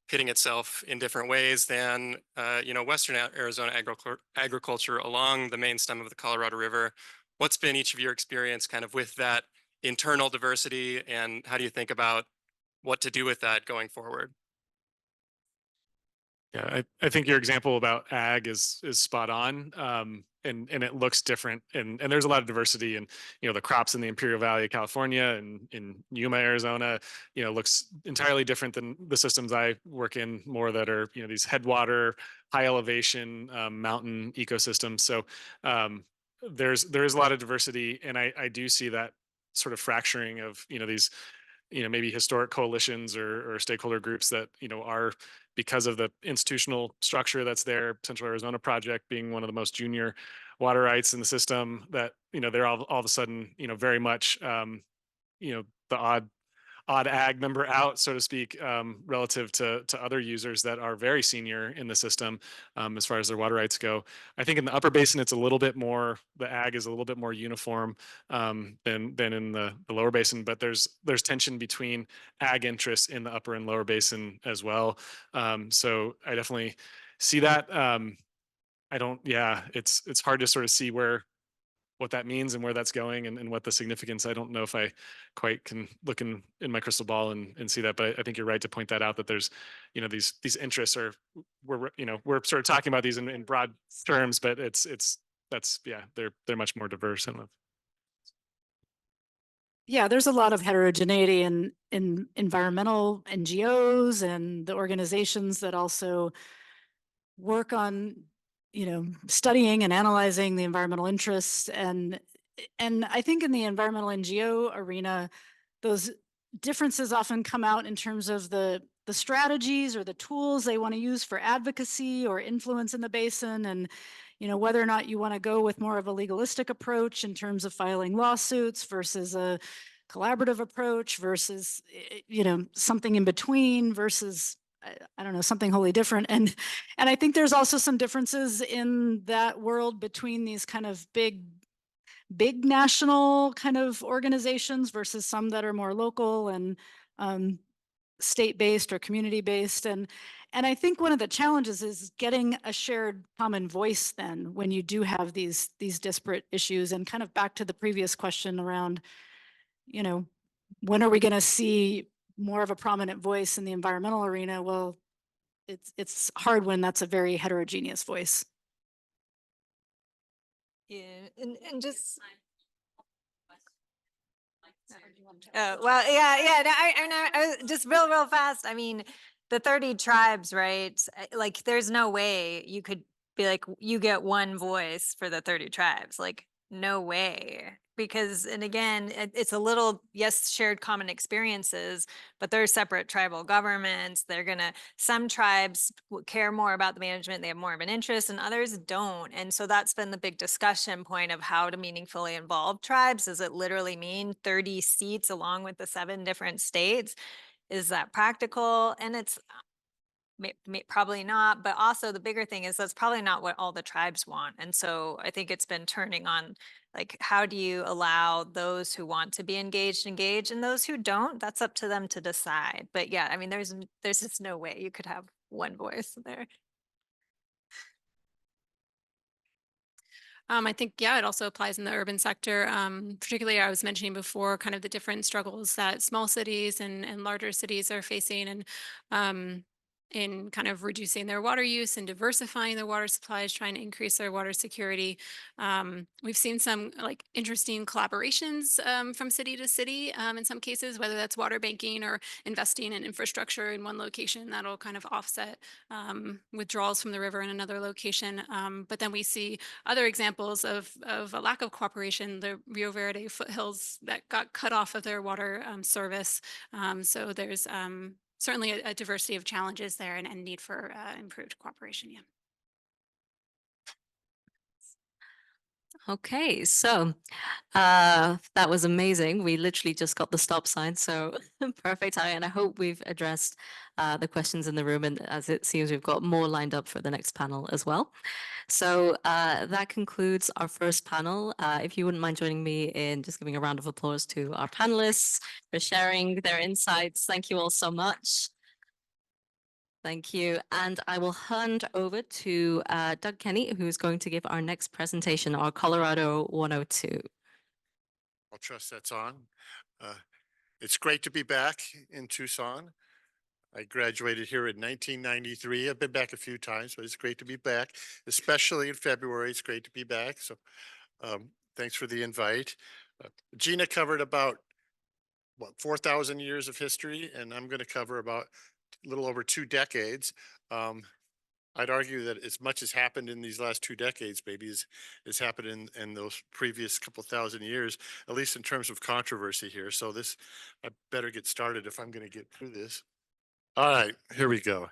S10: pitting itself in different ways than Western Arizona agriculture along the main stem of the Colorado River. What's been each of your experience kind of with that internal diversity, and how do you think about what to do with that going forward?
S7: Yeah, I think your example about ag is spot on. And it looks different, and there's a lot of diversity in the crops in the Imperial Valley of California and in Yuma, Arizona. Looks entirely different than the systems I work in, more that are these headwater, high elevation mountain ecosystems. So there's a lot of diversity, and I do see that sort of fracturing of these maybe historic coalitions or stakeholder groups that are, because of the institutional structure that's there, Central Arizona Project being one of the most junior water rights in the system, that they're all of a sudden very much the odd ag member out, so to speak, relative to other users that are very senior in the system as far as their water rights go. I think in the upper basin, it's a little bit more, the ag is a little bit more uniform than in the lower basin, but there's tension between ag interests in the upper and lower basin as well. So I definitely see that. It's hard to sort of see what that means and where that's going, and what the significance. I don't know if I quite can look in my crystal ball and see that, but I think you're right to point that out, that there's, these interests are, we're sort of talking about these in broad terms, but they're much more diverse.
S6: Yeah, there's a lot of heterogeneity in environmental NGOs and the organizations that also work on studying and analyzing the environmental interests. And I think in the environmental NGO arena, those differences often come out in terms of the strategies or the tools they want to use for advocacy or influence in the basin, and whether or not you want to go with more of a legalistic approach in terms of filing lawsuits versus a collaborative approach versus something in between versus I don't know, something wholly different. And I think there's also some differences in that world between these kind of big national kind of organizations versus some that are more local and state-based or community-based. And I think one of the challenges is getting a shared common voice then when you do have these disparate issues. And kind of back to the previous question around, when are we going to see more of a prominent voice in the environmental arena? Well, it's hard when that's a very heterogeneous voice.
S5: Yeah, and just well, yeah. No, I just real fast. I mean, the 30 tribes, right? Like, there's no way you could be like, you get one voice for the 30 tribes. Like, no way. Because, and again, it's a little, yes, shared common experiences, but they're separate tribal governments. Some tribes care more about the management, they have more of an interest, and others don't. And so that's been the big discussion point of how to meaningfully involve tribes. Does it literally mean 30 seats along with the 7 different states? Is that practical? And it's probably not, but also the bigger thing is that's probably not what all the tribes want. And so I think it's been turning on, like, how do you allow those who want to be engaged, and those who don't, that's up to them to decide. But yeah, I mean, there's just no way you could have one voice there.
S4: I think, yeah, it also applies in the urban sector. Particularly, I was mentioning before, kind of the different struggles that small cities and larger cities are facing. in kind of reducing their water use and diversifying their water supplies, trying to increase their water security. We've seen some like interesting collaborations from city to city in some cases, whether that's water banking or investing in infrastructure in one location that'll kind of offset withdrawals from the river in another location. But then we see other examples of a lack of cooperation, the Rio Verde foothills that got cut off of their water service. So there's certainly a diversity of challenges there and need for improved cooperation. Yeah.
S3: Okay, so that was amazing. We literally just got the stop sign, so perfect. And I hope we've addressed the questions in the room, and as it seems, we've got more lined up for the next panel as well. So that concludes our first panel. If you wouldn't mind joining me in just giving a round of applause to our panelists for sharing their insights. Thank you all so much. Thank you. And I will hand over to Doug Kenny, who's going to give our next presentation, our Colorado 102.
S8: I'll trust that's on. It's great to be back in Tucson. I graduated here in 1993. I've been back a few times, but it's great to be back, especially in February. It's great to be back. So thanks for the invite. Gina covered about, 4,000 years of history, and I'm going to cover about a little over 2 decades. I'd argue that as much has happened in these last 2 decades, maybe has happened in those previous couple thousand years, at least in terms of controversy here. So I better get started if I'm going to get through this. All right, here we go.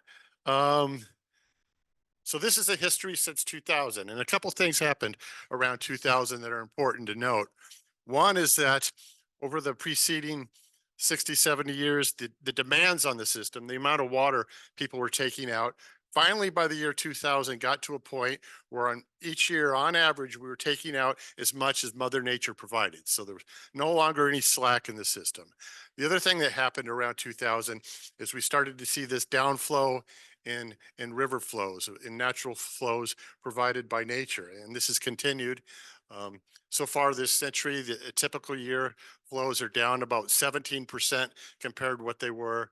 S8: So this is a history since 2000, and a couple things happened around 2000 that are important to note. One is that over the preceding 60, 70 years, the demands on the system, the amount of water people were taking out, finally by the year 2000 got to a point where on each year, on average, we were taking out as much as Mother Nature provided. So there was no longer any slack in the system. The other thing that happened around 2000 is we started to see this downflow in river flows, in natural flows provided by nature. And this has continued. So far this century, a typical year flows are down about 17% compared to what they were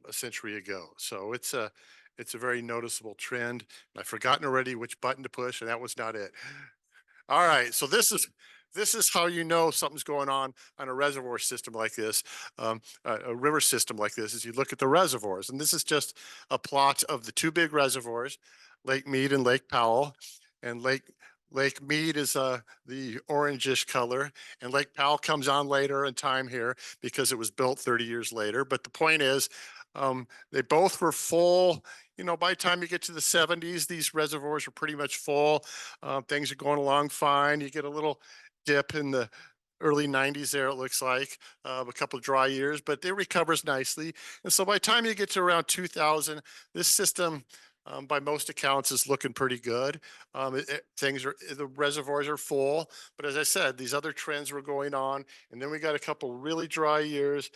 S8: a century ago. So it's a very noticeable trend. I've forgotten already which button to push, and that was not it. All right, so this is how you know something's going on a reservoir system like this, a river system like this, is you look at the reservoirs. And this is just a plot of the 2 big reservoirs, Lake Mead and Lake Powell. And Lake Mead is the orangish color, and Lake Powell comes on later in time here because it was built 30 years later. But the point is, they both were full. By the time you get to the 70s, these reservoirs are pretty much full. Things are going along fine. You get a little dip in the early 90s there, it looks like, a couple of dry years, but it recovers nicely. And so by the time you get to around 2000, this system, by most accounts, is looking pretty good. The reservoirs are full, but as I said, these other trends were going on, and then we got a couple really dry years,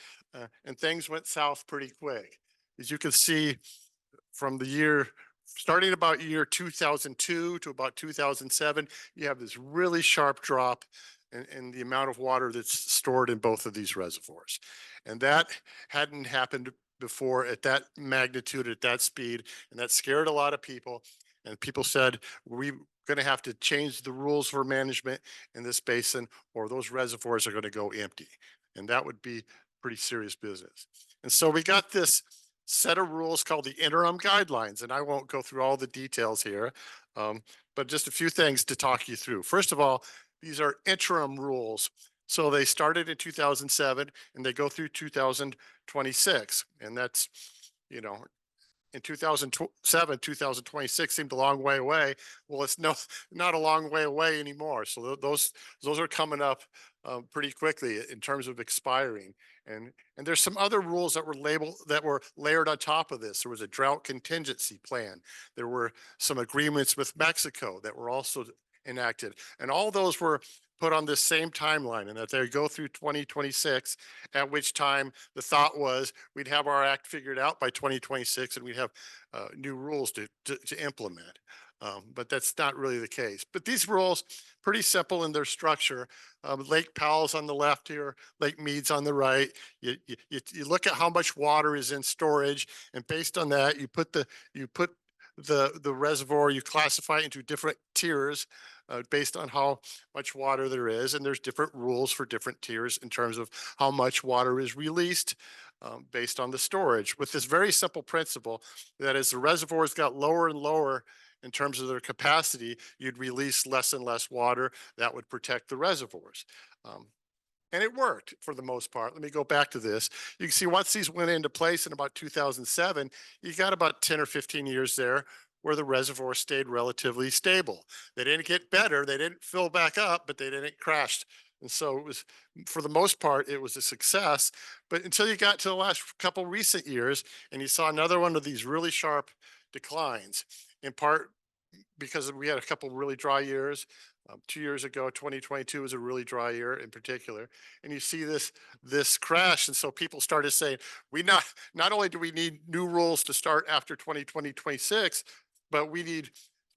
S8: and things went south pretty quick. As you can see, from the year starting about year 2002 to about 2007, you have this really sharp drop in the amount of water that's stored in both of these reservoirs, and that hadn't happened before at that magnitude, at that speed, and that scared a lot of people. And people said, we're going to have to change the rules for management in this basin, or those reservoirs are going to go empty. And that would be pretty serious business. And so we got this set of rules called the interim guidelines. And I won't go through all the details here, but just a few things to talk you through. First of all, these are interim rules. So they started in 2007 and they go through 2026. And that's, in 2007, 2026 seemed a long way away. Well, it's not a long way away anymore. So those are coming up pretty quickly in terms of expiring. And there's some other rules that were layered on top of this. There was a drought contingency plan. There were some agreements with Mexico that were also enacted. And all those were put on this same timeline, and that they go through 2026, at which time the thought was we'd have our act figured out by 2026 and we'd have new rules to implement. But that's not really the case. But these rules
S11: pretty simple in their structure. Lake Powell's on the left here, Lake Mead's on the right. You look at how much water is in storage, and based on that, you put the reservoir, you classify it into different tiers based on how much water there is. And there's different rules for different tiers in terms of how much water is released based on the storage, with this very simple principle that as the reservoirs got lower and lower in terms of their capacity, you'd release less and less water. That would protect the reservoirs. And it worked for the most part. Let me go back to this. You can see once these went into place in about 2007, you got about 10 or 15 years there where the reservoir stayed relatively stable. They didn't get better, they didn't fill back up, but they didn't crash. And so it was, for the most part, it was a success. But until you got to the last couple recent years and you saw another one of these really sharp declines, in part because we had a couple really dry years. 2 years ago, 2022 was a really dry year in particular, and you see this crash. And so people started saying, we not only do we need new rules to start after 2026, but we need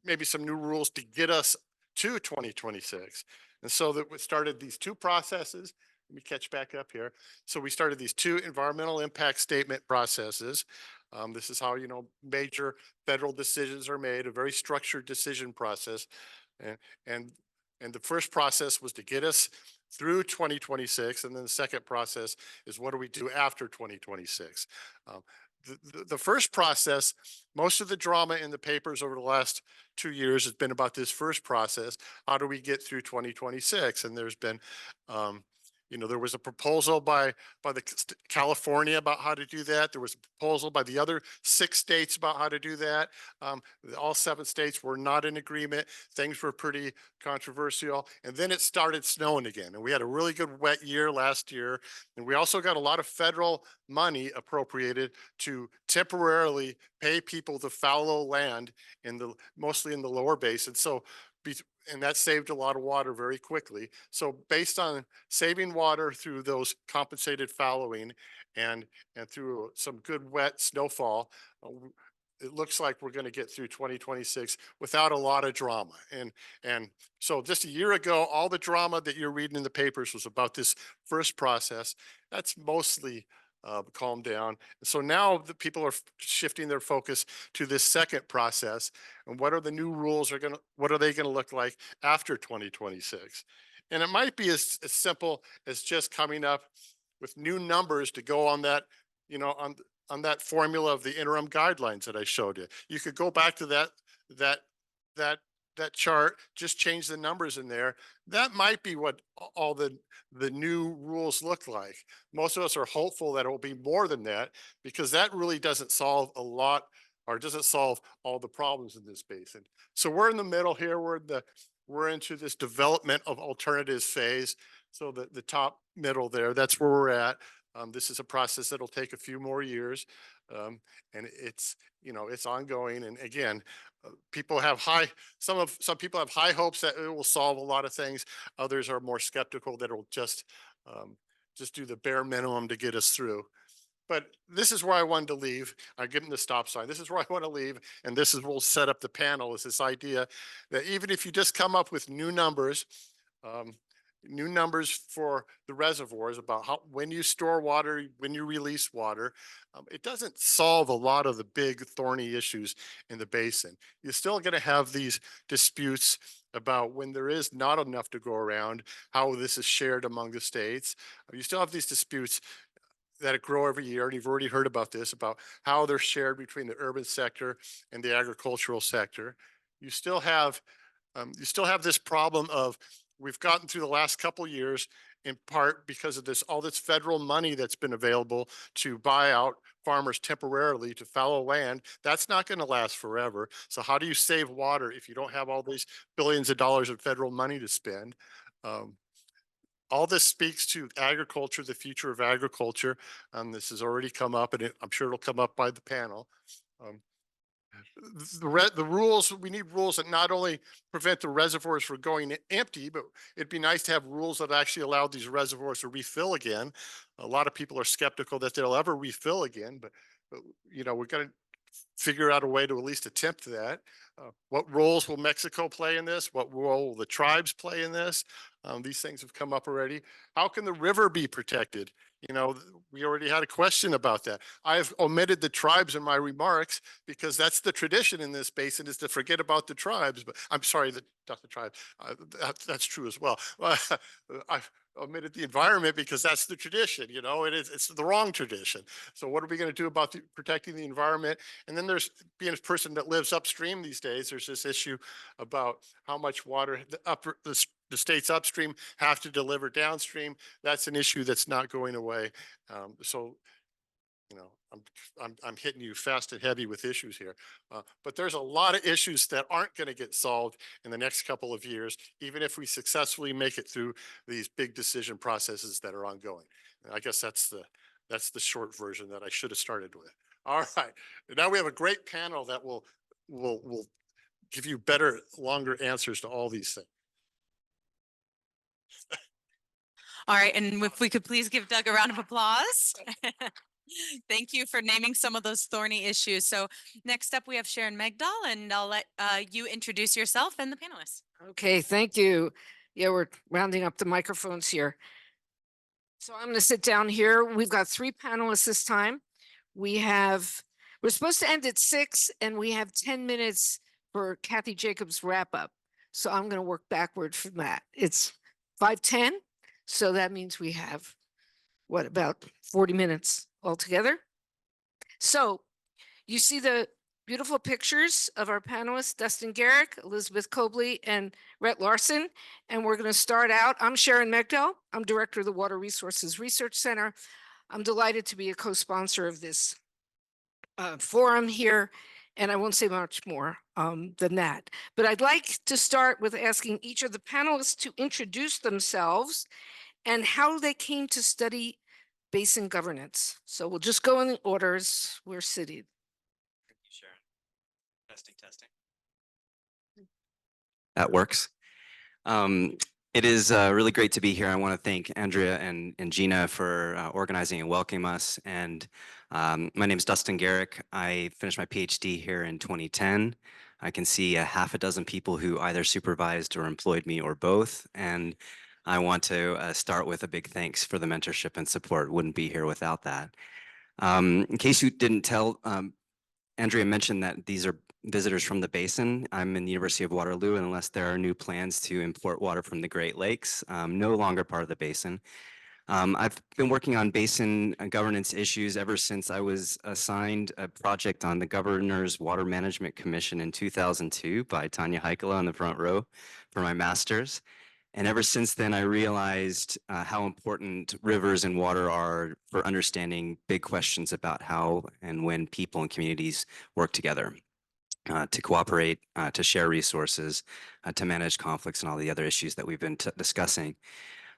S11: maybe some new rules to get us to 2026. And so that we started these two processes. Let me catch back up here. So we started these two environmental impact statement processes. This is how, major federal decisions are made, a very structured decision process. And the first process was to get us through 2026, and then the second process is what do we do after 2026. The first process, most of the drama in the papers over the last 2 years has been about this first process. How do we get through 2026? And there's been there was a proposal by California about how to do that. There was a proposal by the other 6 states about how to do that. All 7 states were not in agreement. Things were pretty controversial. And then it started snowing again. And we had a really good wet year last year. And we also got a lot of federal money appropriated to temporarily pay people to fallow land mostly in the lower basin. And that saved a lot of water very quickly. So based on saving water through those compensated fallowing and through some good wet snowfall, it looks like we're going to get through 2026 without a lot of drama. And so just a year ago, all the drama that you're reading in the papers was about this first process. That's mostly calmed down. So now the people are shifting their focus to this second process. And what are the new rules what are they going to look like after 2026? And it might be as simple as just coming up with new numbers to go on that, on that formula of the interim guidelines that I showed you. You could go back to that chart, just change the numbers in there. That might be what all the new rules look like. Most of us are hopeful that it will be more than that, because that really doesn't solve a lot, or doesn't solve all the problems in this basin. So we're in the middle here. We're into this development of alternatives phase. So the top middle there, that's where we're at. This is a process that'll take a few more years, and it's ongoing. And again, people have some people have high hopes that it will solve a lot of things. Others are more skeptical that it'll just do the bare minimum to get us through. But this is where I wanted to leave. I give them the stop sign. This is where I want to leave, and this is we'll set up the panel. Is this idea that even if you just come up with new numbers for the reservoirs about when you store water, when you release water, it doesn't solve a lot of the big thorny issues in the basin. You're still going to have these disputes about when there is not enough to go around, how this is shared among the states. You still have these disputes that grow every year, and you've already heard about this, about how they're shared between the urban sector and the agricultural sector. You still have this problem of, we've gotten through the last couple years in part because of all this federal money that's been available to buy out farmers temporarily to fallow land. That's not going to last forever. So how do you save water if you don't have all these billions of dollars of federal money to spend? All this speaks to agriculture, the future of agriculture. This has already come up, and I'm sure it'll come up by the panel. The rules, we need rules that not only prevent the reservoirs from going empty, but it'd be nice to have rules that actually allow these reservoirs to refill again. A lot of people are skeptical that they'll ever refill again, but we're going to figure out a way to at least attempt that. What roles will Mexico play in this? What role will the tribes play in this? These things have come up already. How can the river be protected? You know, we already had a question about that. I've omitted the tribes in my remarks because that's the tradition in this basin, is to forget about the tribes. But I'm sorry, not the tribe. That's true as well. I've omitted the environment because that's the tradition. You know, it's the wrong tradition. So what are we going to do about protecting the environment? And then there's, being a person that lives upstream these days, there's this issue about how much water the states upstream have to deliver downstream. That's an issue that's not going away. So, you know, I'm hitting you fast and heavy with issues here, but there's a lot of issues that aren't going to get solved in the next couple of years, even if we successfully make it through these big decision processes that are ongoing. And I guess that's the short version that I should have started with. All right, now we have a great panel that will give you better, longer answers to all these things.
S2: All right, and if we could please give Doug a round of applause. Thank you for naming some of those thorny issues. So next up, we have Sharon Megdal, and I'll let you introduce yourself and the panelists.
S12: Okay, thank you. Yeah, we're rounding up the microphones here. So I'm going to sit down here. We've got 3 panelists this time. We're supposed to end at 6, and we have 10 minutes for Kathy Jacobs' wrap up. So I'm going to work backward from that. It's 5:10, so that means we have, what, about 40 minutes altogether? So you see the beautiful pictures of our panelists, Dustin Gerlak, Elizabeth Cobley, and Rhett Larson. And we're going to start out. I'm Sharon Megdal. I'm director of the Water Resources Research Center. I'm delighted to be a co-sponsor of this forum here. And I won't say much more than that. But I'd like to start with asking each of the panelists to introduce themselves and how they came to study basin governance. So we'll just go in the orders we're sitting.
S13: Thank you, Sharon. Testing. That works. It is really great to be here. I want to thank Andrea and Gina for organizing and welcoming us. And my name is Dustin Gerlak. I finished my PhD here in 2010. I can see a half a dozen people who either supervised or employed me or both. And I want to start with a big thanks for the mentorship and support. Wouldn't be here without that. In case you didn't tell, Andrea mentioned that these are visitors from the basin. I'm in the University of Waterloo, and unless there are new plans to import water from the Great Lakes, no longer part of the basin. I've been working on basin governance issues ever since I was assigned a project on the Governor's Water Management Commission in 2002 by Tanya Heikkila on the front row for my master's. And ever since then, I realized how important rivers and water are for understanding big questions about how and when people and communities work together to cooperate, to share resources, to manage conflicts and all the other issues that we've been discussing.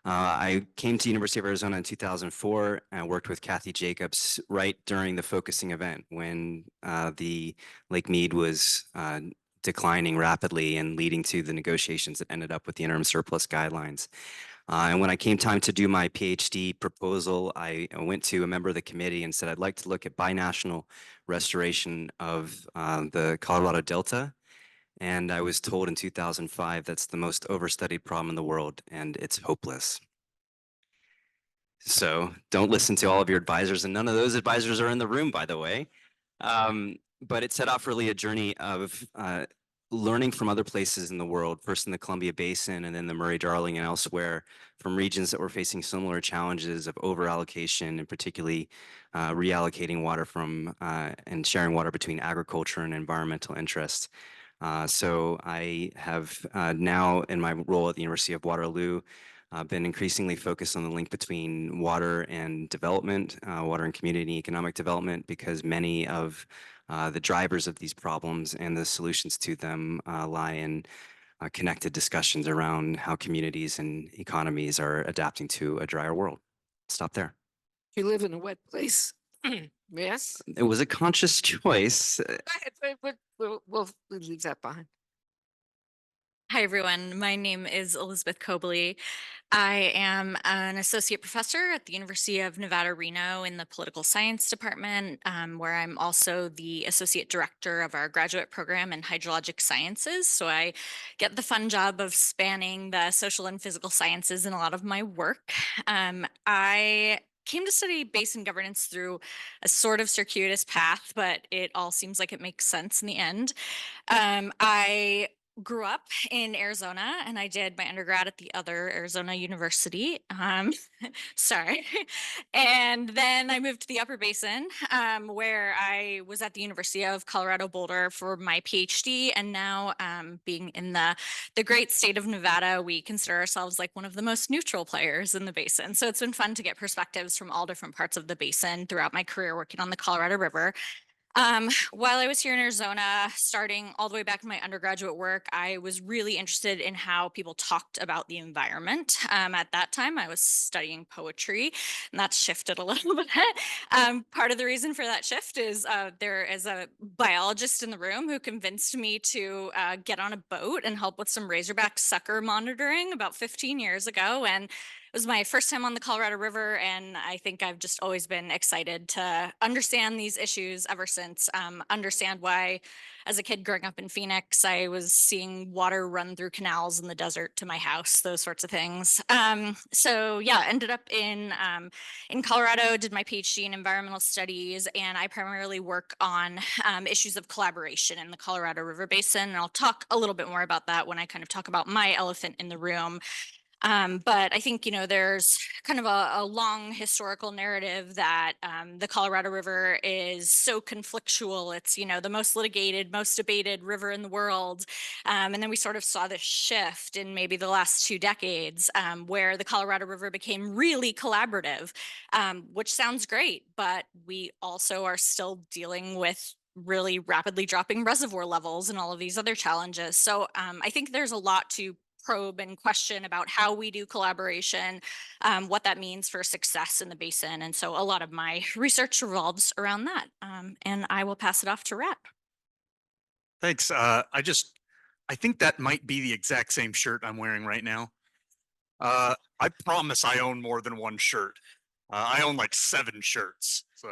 S13: I came to University of Arizona in 2004 and worked with Kathy Jacobs right during the focusing event when the Lake Mead was declining rapidly and leading to the negotiations that ended up with the interim surplus guidelines. And when I came time to do my PhD proposal, I went to a member of the committee and said, I'd like to look at binational restoration of the Colorado Delta. And I was told in 2005, that's the most overstudied problem in the world and it's hopeless. So don't listen to all of your advisors, and none of those advisors are in the room, by the way. But it set off really a journey of learning from other places in the world, first in the Columbia Basin and then the Murray-Darling and elsewhere, from regions that were facing similar challenges of over-allocation and particularly reallocating water from and sharing water between agriculture and environmental interests. So I have now, in my role at the University of Waterloo, been increasingly focused on the link between water and development, water and community economic development, because many of the drivers of these problems and the solutions to them lie in connected discussions around how communities and economies are adapting to a drier world. Stop there.
S12: You live in a wet place. Yes?
S13: It was a conscious choice.
S12: We'll leave that behind.
S14: Hi, everyone. My name is Elizabeth Cobley. I am an associate professor at the University of Nevada, Reno in the political science department, where I'm also the associate director of our graduate program in hydrologic sciences. So I get the fun job of spanning the social and physical sciences in a lot of my work. I came to study basin governance through a sort of circuitous path, but it all seems like it makes sense in the end. I grew up in Arizona and I did my undergrad at the other Arizona University. Sorry. And then I moved to the Upper Basin, where I was at the University of Colorado Boulder for my PhD. And now, being in the great state of Nevada, we consider ourselves like one of the most neutral players in the basin. So it's been fun to get perspectives from all different parts of the basin throughout my career working on the Colorado River. While I was here in Arizona, starting all the way back in my undergraduate work, I was really interested in how people talked about the environment. At that time, I was studying poetry, and that's shifted a little bit. Part of the reason for that shift is there is a biologist in the room who convinced me to get on a boat and help with some razorback sucker monitoring about 15 years ago. And it was my first time on the Colorado River, and I think I've just always been excited to understand these issues ever since. Understand why, as a kid growing up in Phoenix, I was seeing water run through canals in the desert to my house, those sorts of things. So yeah, ended up in Colorado, did my PhD in environmental studies, and I primarily work on issues of collaboration in the Colorado River Basin. And I'll talk a little bit more about that when I kind of talk about my elephant in the room. But I think, there's kind of a long historical narrative that the Colorado River is so conflictual. It's, the most litigated, most debated river in the world. And then we sort of saw this shift in maybe the last 2 decades where the Colorado River became really collaborative, which sounds great, but we also are still dealing with really rapidly dropping reservoir levels and all of these other challenges. So I think there's a lot to probe and question about how we do collaboration, what that means for success in the basin. And so a lot of my research revolves around that. And I will pass it off to Rhett.
S15: Thanks. I think that might be the exact same shirt I'm wearing right now. I promise I own more than one shirt. I own like 7 shirts. So,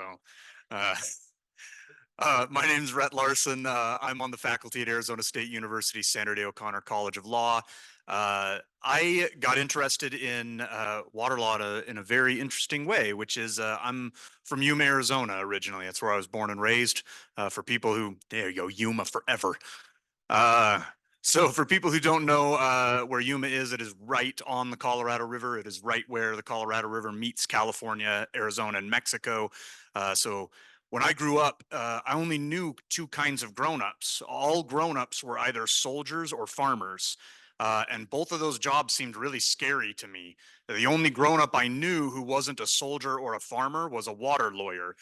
S15: my name is Rhett Larson. I'm on the faculty at Arizona State University, Sandra Day O'Connor College of Law. I got interested in water law in a very interesting way, which is I'm from Yuma, Arizona originally. That's where I was born and raised. For people who, there you go, Yuma forever. So for people who don't know where Yuma is, it is right on the Colorado River. It is right where the Colorado River meets California, Arizona, and Mexico. So when I grew up, I only knew 2 kinds of grown-ups. All grown-ups were either soldiers or farmers. And both of those jobs seemed really scary to me. The only grown-up I knew who wasn't a soldier or a farmer was a water lawyer.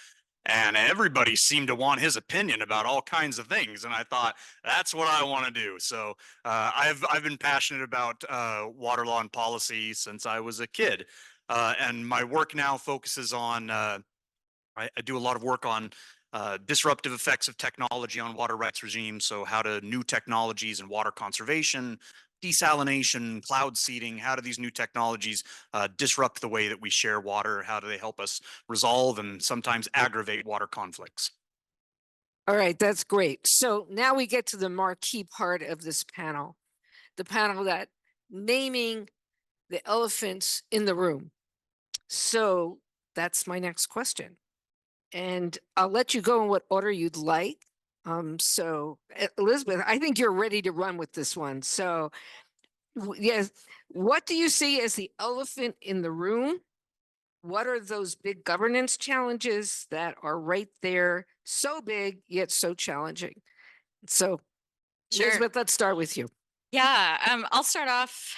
S15: And everybody seemed to want his opinion about all kinds of things. And I thought, that's what I want to do. So I've been passionate about water law and policy since I was a kid. And my work now focuses on I do a lot of work on disruptive effects of technology on water rights regimes. So how do new technologies in water conservation, desalination, cloud seeding, how do these new technologies disrupt the way that we share water? How do they help us resolve and sometimes aggravate water conflicts?
S12: All right, that's great. So now we get to the marquee part of this panel, the panel that naming the elephants in the room. So that's my next question. And I'll let you go in what order you'd like. Elizabeth, I think you're ready to run with this one. So yes, what do you see as the elephant in the room? What are those big governance challenges that are right there, so big yet so challenging? So
S14: Sure.
S12: Elizabeth, let's start with you.
S14: Yeah, I'll start off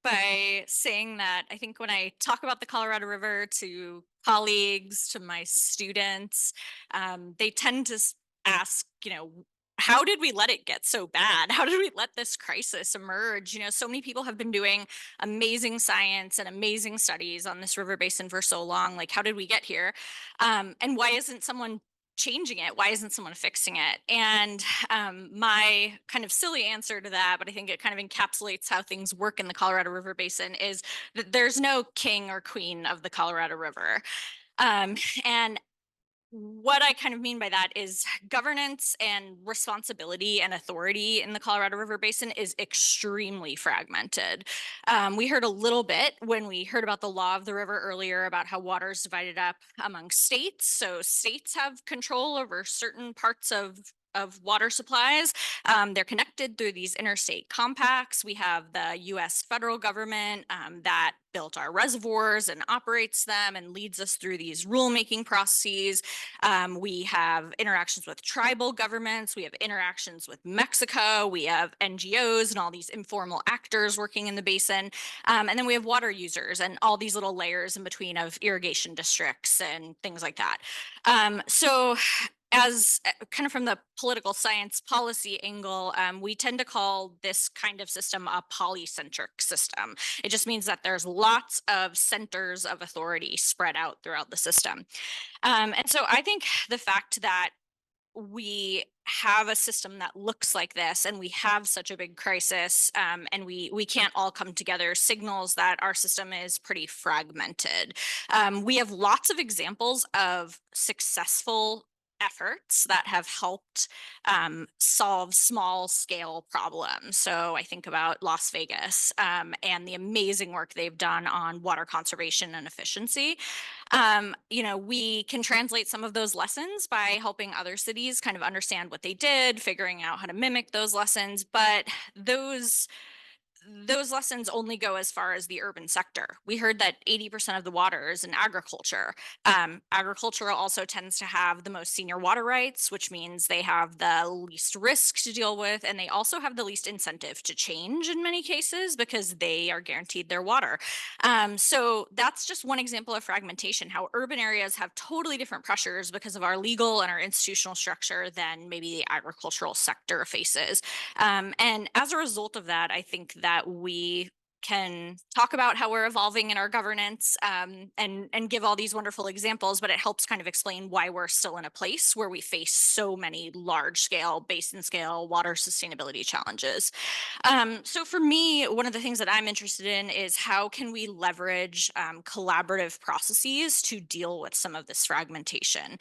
S14: by saying that I think when I talk about the Colorado River to colleagues, to my students, they tend to ask, how did we let it get so bad? How did we let this crisis emerge? So many people have been doing amazing science and amazing studies on this river basin for so long. Like, how did we get here? And why isn't someone changing it? Why isn't someone fixing it? And my kind of silly answer to that, but I think it kind of encapsulates how things work in the Colorado River Basin, is that there's no king or queen of the Colorado River. And what I kind of mean by that is governance and responsibility and authority in the Colorado River Basin is extremely fragmented. We heard a little bit when we heard about the law of the river earlier about how water is divided up among states. So states have control over certain parts of water supplies. They're connected through these interstate compacts. We have the US federal government that built our reservoirs and operates them and leads us through these rulemaking processes. We have interactions with tribal governments. We have interactions with Mexico. We have NGOs and all these informal actors working in the basin. And then we have water users and all these little layers in between of irrigation districts and things like that. So as kind of from the political science policy angle, we tend to call this kind of system a polycentric system. It just means that there's lots of centers of authority spread out throughout the system. And so I think the fact that we have a system that looks like this and we have such a big crisis and we can't all come together signals that our system is pretty fragmented. We have lots of examples of successful efforts that have helped solve small scale problems. So I think about Las Vegas and the amazing work they've done on water conservation and efficiency. We can translate some of those lessons by helping other cities kind of understand what they did, figuring out how to mimic those lessons, but those lessons only go as far as the urban sector. We heard that 80% of the water is in agriculture. Agriculture also tends to have the most senior water rights, which means they have the least risk to deal with, and they also have the least incentive to change in many cases because they are guaranteed their water. So that's just one example of fragmentation, how urban areas have totally different pressures because of our legal and our institutional structure than maybe the agricultural sector faces. And as a result of that, I think that we can talk about how we're evolving in our governance and give all these wonderful examples, but it helps kind of explain why we're still in a place where we face so many large scale, basin scale water sustainability challenges. So for me, one of the things that I'm interested in is how can we leverage collaborative processes to deal with some of this fragmentation.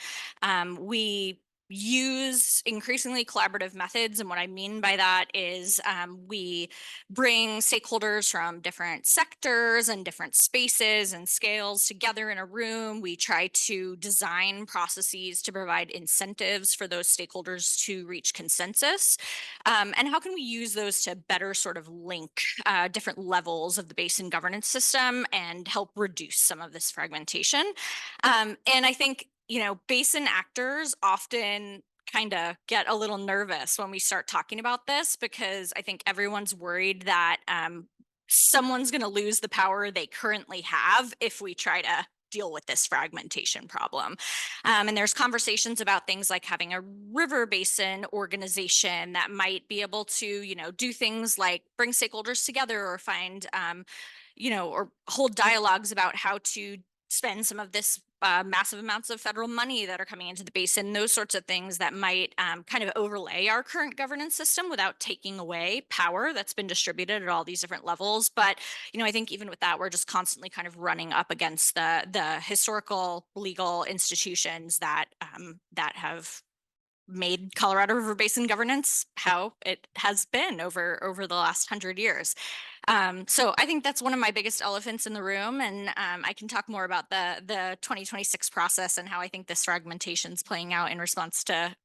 S14: We use increasingly collaborative methods. And what I mean by that is we bring stakeholders from different sectors and different spaces and scales together in a room. We try to design processes to provide incentives for those stakeholders to reach consensus. And how can we use those to better sort of link different levels of the basin governance system and help reduce some of this fragmentation? And I think basin actors often kind of get a little nervous when we start talking about this because I think everyone's worried that someone's going to lose the power they currently have if we try to deal with this fragmentation problem. And there's conversations about things like having a river basin organization that might be able to, do things like bring stakeholders together or find, or hold dialogues about how to spend some of this massive amounts of federal money that are coming into the basin, those sorts of things that might kind of overlay our current governance system without taking away power that's been distributed at all these different levels. But, I think even with that, we're just constantly kind of running up against the historical legal institutions that have made Colorado River Basin governance how it has been over the last 100 years. So I think that's one of my biggest elephants in the room, and I can talk more about the 2026 process and how I think this fragmentation is playing out in response to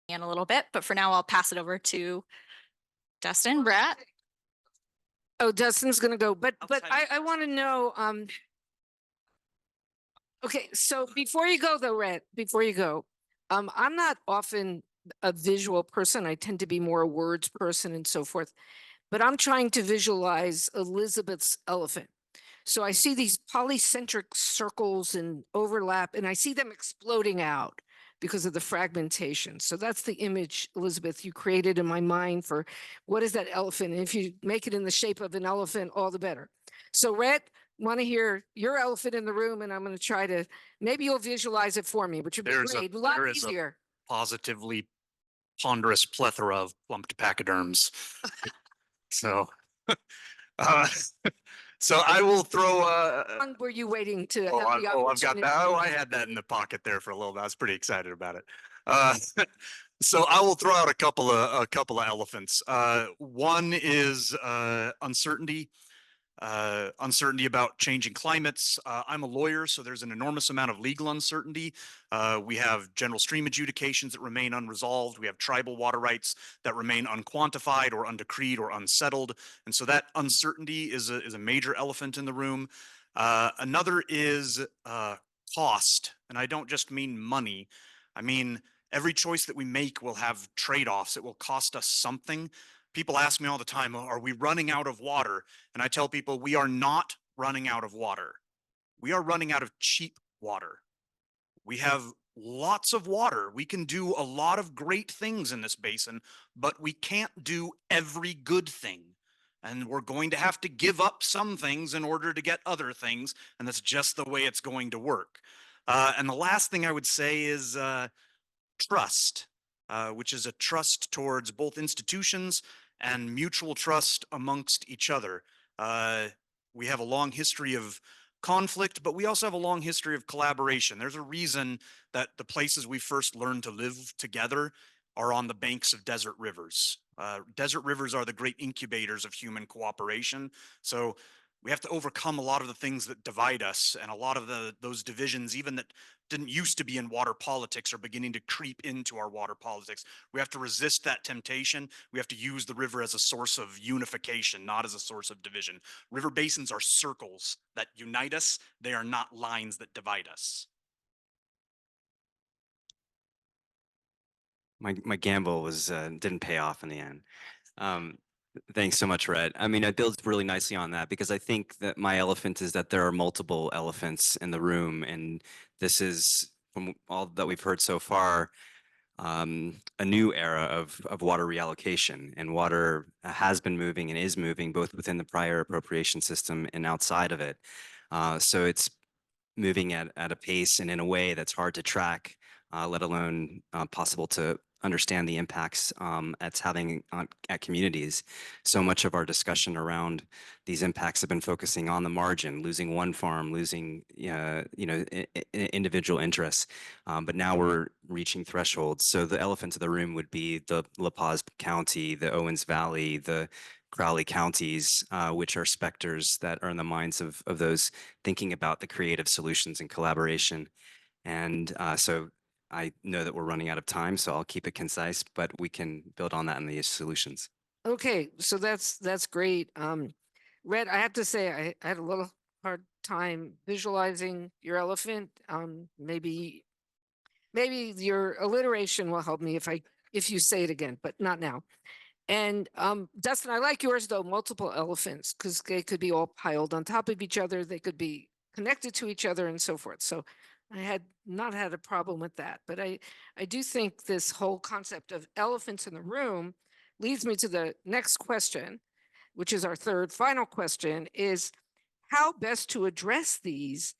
S14: in a little bit. But for now, I'll pass it over to Dustin, Brett.
S12: Oh, Dustin's going to go, but I want to know. Okay, so before you go though, Rhett, before you go, I'm not often a visual person. I tend to be more a words person and so forth, but I'm trying to visualize Elizabeth's elephant. So I see these polycentric circles and overlap, and I see them exploding out because of the fragmentation. So that's the image, Elizabeth, you created in my mind for what is that elephant? And if you make it in the shape of an elephant, all the better. So Rhett, want to hear your elephant in the room, and I'm going to try to, maybe you'll visualize it for me, which would be great, a lot
S15: there is a
S12: easier.
S15: positively ponderous plethora of plumped pachyderms. So, uh, so I will throw,
S12: How long were you waiting to have the
S15: I've got
S12: opportunity?
S15: that. Oh, I had that in the pocket there for a little bit. I was pretty excited about it. Uh, so I will throw out a couple of elephants. One is uncertainty. Uncertainty about changing climates. I'm a lawyer, so there's an enormous amount of legal uncertainty. We have general stream adjudications that remain unresolved. We have tribal water rights that remain unquantified or undecreed or unsettled. And so that uncertainty is a major elephant in the room. Another is cost. And I don't just mean money. I mean, every choice that we make will have trade-offs. It will cost us something. People ask me all the time, are we running out of water? And I tell people, we are not running out of water. We are running out of cheap water. We have lots of water. We can do a lot of great things in this basin, but we can't do every good thing. And we're going to have to give up some things in order to get other things. And that's just the way it's going to work. And the last thing I would say is trust, which is a trust towards both institutions and mutual trust amongst each other. We have a long history of conflict, but we also have a long history of collaboration. There's a reason that the places we first learned to live together are on the banks of desert rivers. Desert rivers are the great incubators of human cooperation. So we have to overcome a lot of the things that divide us, and a lot of those divisions, even that didn't used to be in water politics, are beginning to creep into our water politics. We have to resist that temptation. We have to use the river as a source of unification, not as a source of division. River basins are circles that unite us. They are not lines that divide us.
S13: My gamble was didn't pay off in the end. Thanks so much, Red. I mean, it builds really nicely on that, because I think that my elephant is that there are multiple elephants in the room, and this is, from all that we've heard so far, a new era of water reallocation, and water has been moving and is moving both within the prior appropriation system and outside of it. So it's moving at a pace and in a way that's hard to track, let alone possible to understand the impacts it's having at communities. So much of our discussion around these impacts have been focusing on the margin, losing one farm, losing individual interests. But now we're reaching thresholds. So the elephant in the room would be the La Paz County, the Owens Valley, the Crowley counties, which are specters that are in the minds of those thinking about the creative solutions and collaboration. And so I know that we're running out of time, so I'll keep it concise, but we can build on that in the solutions.
S12: Okay, so that's great. Red, I have to say, I had a little hard time visualizing your elephant. Maybe your alliteration will help me if you say it again, but not now. And Dustin, I like yours though, multiple elephants, because they could be all piled on top of each other. They could be connected to each other and so forth. So I had not had a problem with that. But I do think this whole concept of elephants in the room leads me to the next question, which is our third final question, is how best to address these,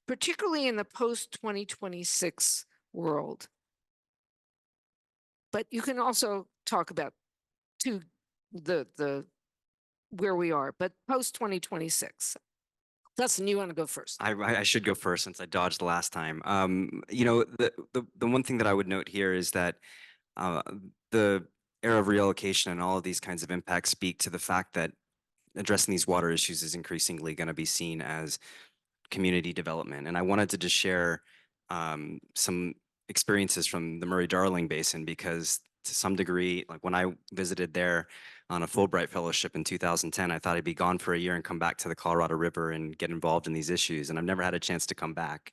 S12: particularly in the post-2026 world. But you can also talk about to the where we are, but post 2026. Dustin, you want to go first?
S13: I should go first since I dodged the last time. The one thing that I would note here is that the era of reallocation and all of these kinds of impacts speak to the fact that addressing these water issues is increasingly going to be seen as community development. And I wanted to just share some experiences from the Murray-Darling Basin, because to some degree, like when I visited there on a Fulbright fellowship in 2010, I thought I'd be gone for a year and come back to the Colorado River and get involved in these issues. And I've never had a chance to come back.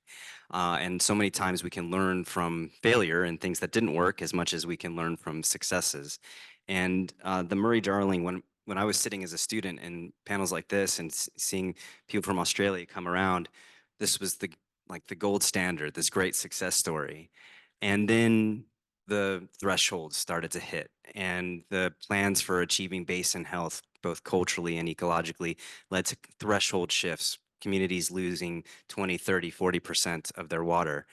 S13: And so many times we can learn from failure and things that didn't work as much as we can learn from successes. And the Murray-Darling, when I was sitting as a student in panels like this and seeing people from Australia come around, this was the gold standard, this great success story. And then the thresholds started to hit, and the plans for achieving basin health, both culturally and ecologically, led to threshold shifts. communities losing 20, 30, 40% of their water.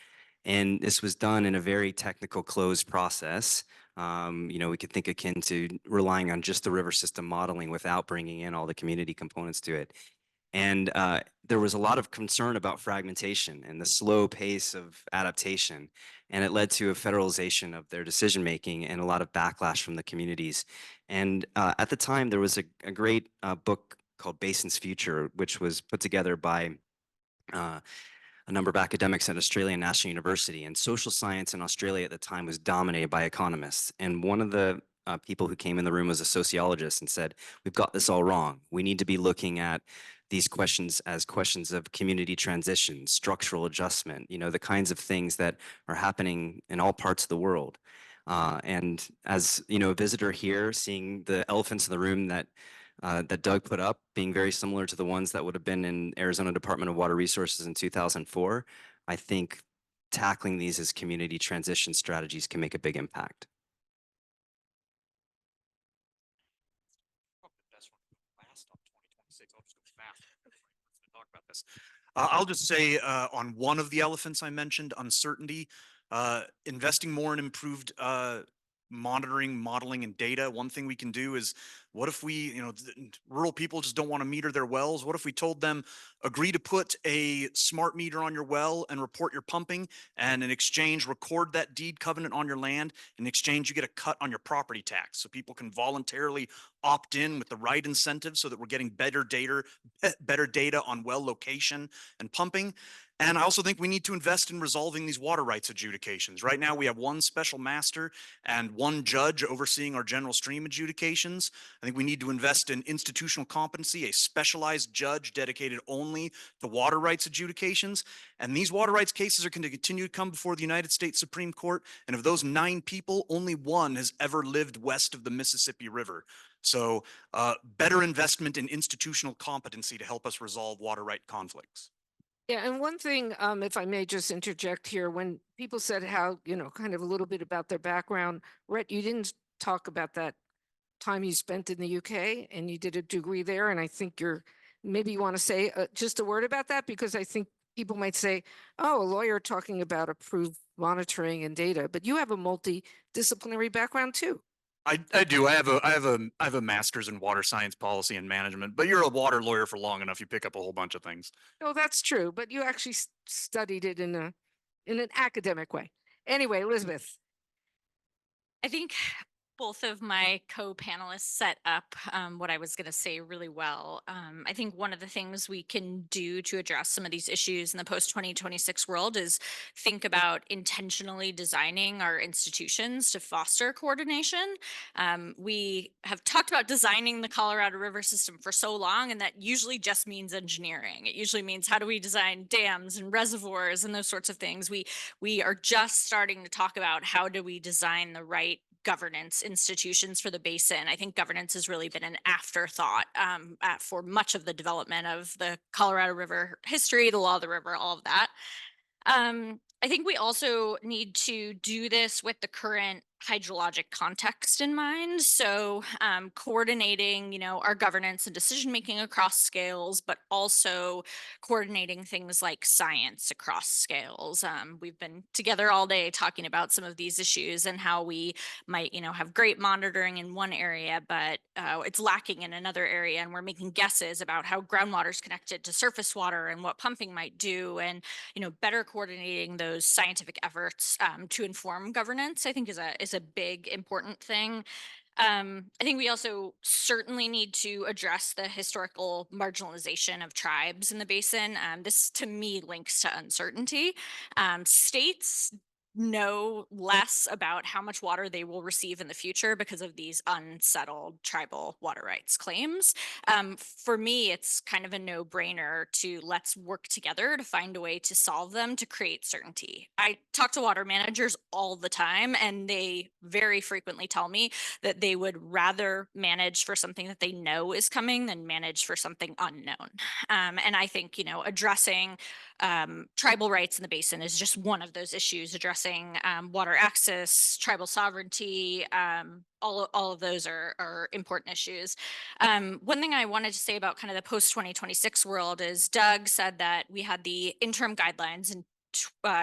S13: And this was done in a very technical closed process. We could think akin to relying on just the river system modeling without bringing in all the community components to it. And there was a lot of concern about fragmentation and the slow pace of adaptation. And it led to a federalization of their decision making and a lot of backlash from the communities. And at the time, there was a great book called Basin's Future, which was put together by a number of academics at Australian National University. And social science in Australia at the time was dominated by economists. And one of the people who came in the room was a sociologist and said, we've got this all wrong. We need to be looking at these questions as questions of community transition, structural adjustment, the kinds of things that are happening in all parts of the world. And as a visitor here, seeing the elephants in the room that Doug put up, being very similar to the ones that would have been in Arizona Department of Water Resources in 2004, I think tackling these as community transition strategies can make a big impact.
S15: I'll just say on one of the elephants I mentioned, uncertainty, investing more in improved monitoring, modeling, and data. One thing we can do is, what if we, rural people just don't want to meter their wells? What if we told them, agree to put a smart meter on your well and report your pumping, and in exchange, record that deed covenant on your land. In exchange, you get a cut on your property tax. So people can voluntarily opt in with the right incentives so that we're getting better data on well location and pumping. And I also think we need to invest in resolving these water rights adjudications. Right now, we have one special master and one judge overseeing our general stream adjudications. I think we need to invest in institutional competency, a specialized judge dedicated only to water rights adjudications. And these water rights cases are going to continue to come before the United States Supreme Court. And of those 9 people, only one has ever lived west of the Mississippi River. So better investment in institutional competency to help us resolve water right conflicts.
S12: Yeah, and one thing, if I may just interject here, when people said how, kind of a little bit about their background, Rhett, you didn't talk about that time you spent in the UK and you did a degree there. And I think maybe you want to say just a word about that, because I think people might say, oh, a lawyer talking about approved monitoring and data, but you have a multidisciplinary background too.
S15: I do. I have a master's in water science policy and management, but you're a water lawyer for long enough, you pick up a whole bunch of things.
S12: Oh, that's true. But you actually studied it in an academic way. Anyway, Elizabeth.
S14: I think both of my co-panelists set up what I was going to say really well. I think one of the things we can do to address some of these issues in the post-2026 world is think about intentionally designing our institutions to foster coordination. We have talked about designing the Colorado River system for so long, and that usually just means engineering. It usually means, how do we design dams and reservoirs and those sorts of things. We are just starting to talk about, how do we design the right governance institutions for the basin. I think governance has really been an afterthought for much of the development of the Colorado River history, the law of the river, all of that. I think we also need to do this with the current hydrologic context in mind. So coordinating, our governance and decision-making across scales, but also coordinating things like science across scales. We've been together all day talking about some of these issues and how we might, have great monitoring in one area, but it's lacking in another area. And we're making guesses about how groundwater is connected to surface water and what pumping might do. And, better coordinating those scientific efforts to inform governance, I think is a big important thing. I think we also certainly need to address the historical marginalization of tribes in the basin. This to me links to uncertainty. States know less about how much water they will receive in the future because of these unsettled tribal water rights claims. For me, it's kind of a no-brainer to let's work together to find a way to solve them, to create certainty. I talk to water managers all the time, and they very frequently tell me that they would rather manage for something that they know is coming than manage for something unknown. And I think, addressing tribal rights in the basin is just one of those issues. Addressing addressing water access, tribal sovereignty. All of those are important issues. One thing I wanted to say about kind of the post 2026 world is Doug said that we had the interim guidelines in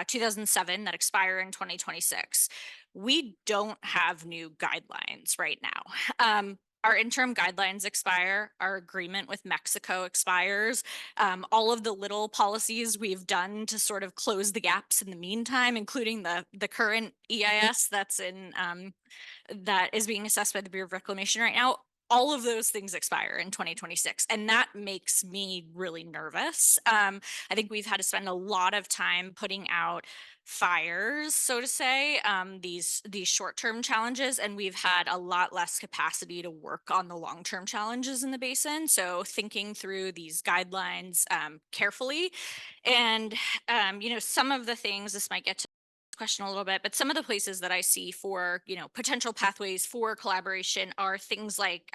S14: 2007 that expire in 2026. We don't have new guidelines right now. Our interim guidelines expire, our agreement with Mexico expires. All of the little policies we've done to sort of close the gaps in the meantime, including the current EIS that's in that is being assessed by the Bureau of Reclamation right now, all of those things expire in 2026. And that makes me really nervous. I think we've had to spend a lot of time putting out fires, so to say, these short-term challenges, and we've had a lot less capacity to work on the long-term challenges in the basin. So thinking through these guidelines carefully, and some of the things, this might get to question a little bit, but some of the places that I see for, potential pathways for collaboration are things like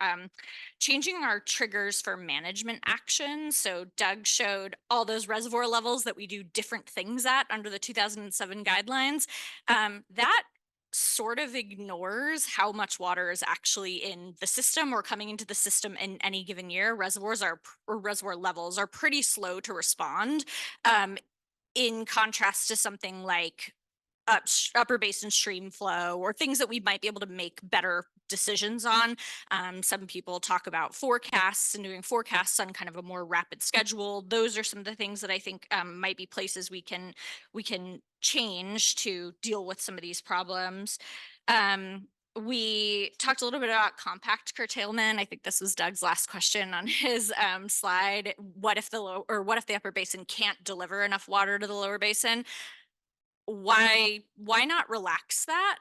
S14: changing our triggers for management action. So Doug showed all those reservoir levels that we do different things at under the 2007 guidelines. That sort of ignores how much water is actually in the system or coming into the system in any given year. Reservoir levels are pretty slow to respond. In contrast to something like upper basin stream flow or things that we might be able to make better decisions on. Some people talk about forecasts and doing forecasts on kind of a more rapid schedule. Those are some of the things that I think might be places we can change to deal with some of these problems. We talked a little bit about compact curtailment. I think this was Doug's last question on his slide. What if the upper basin can't deliver enough water to the lower basin? Why not relax that?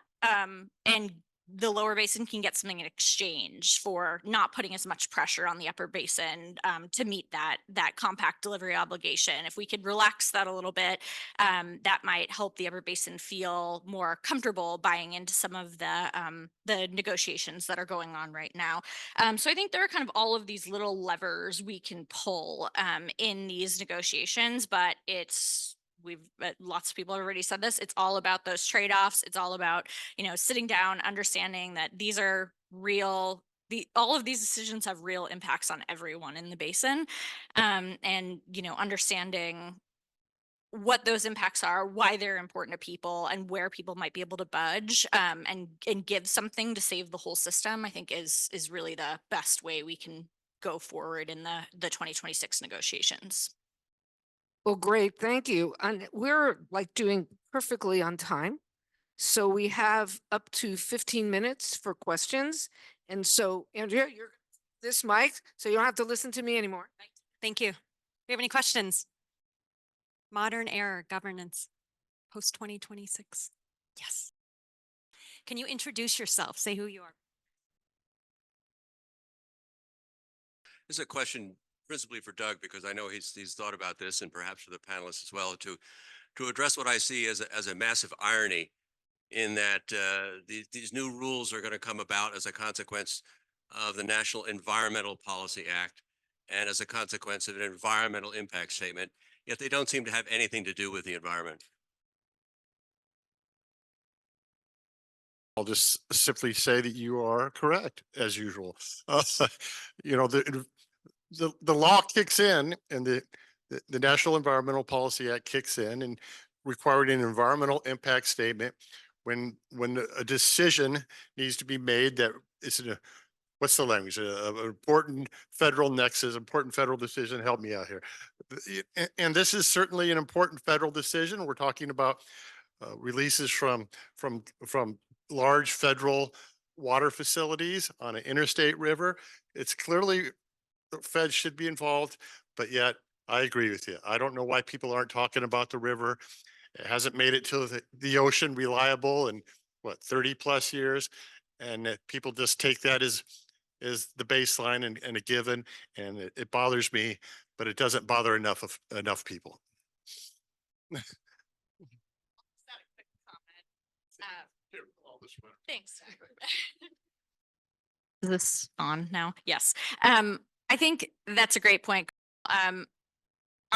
S14: And the lower basin can get something in exchange for not putting as much pressure on the upper basin to meet that compact delivery obligation. If we could relax that a little bit, that might help the upper basin feel more comfortable buying into some of the negotiations that are going on right now. So I think there are kind of all of these little levers we can pull in these negotiations, but lots of people have already said this. It's all about those trade-offs. It's all about, sitting down, understanding that these are real. All of these decisions have real impacts on everyone in the basin, and understanding what those impacts are, why they're important to people, and where people might be able to budge and give something to save the whole system. I think is really the best way we can go forward in the 2026 negotiations.
S12: Well, great, thank you. And we're like doing perfectly on time. So we have up to 15 minutes for questions. And so Andrea, you're this mic, so you don't have to listen to me anymore.
S1: Thank you. Do you have any questions? Modern era governance, post 2026. Yes. Can you introduce yourself? Say who you are.
S16: This is a question principally for Doug, because I know he's thought about this, and perhaps for the panelists as well, to address what I see as a massive irony in that these new rules are going to come about as a consequence of the National Environmental Policy Act and as a consequence of an environmental impact statement, yet they don't seem to have anything to do with the environment.
S11: I'll just simply say that you are correct, as usual. The law kicks in, and the National Environmental Policy Act kicks in and requiring an environmental impact statement when a decision needs to be made that it's what's the language? An important federal nexus, important federal decision. Help me out here. And this is certainly an important federal decision. We're talking about releases from large federal water facilities on an interstate river. It's clearly the feds should be involved, but yet I agree with you. I don't know why people aren't talking about the river. It hasn't made it to the ocean reliable in 30 plus years. And that people just take that as the baseline and a given. And it bothers me, but it doesn't bother enough people.
S14: Thanks. Is this on now? Yes. I think that's a great point.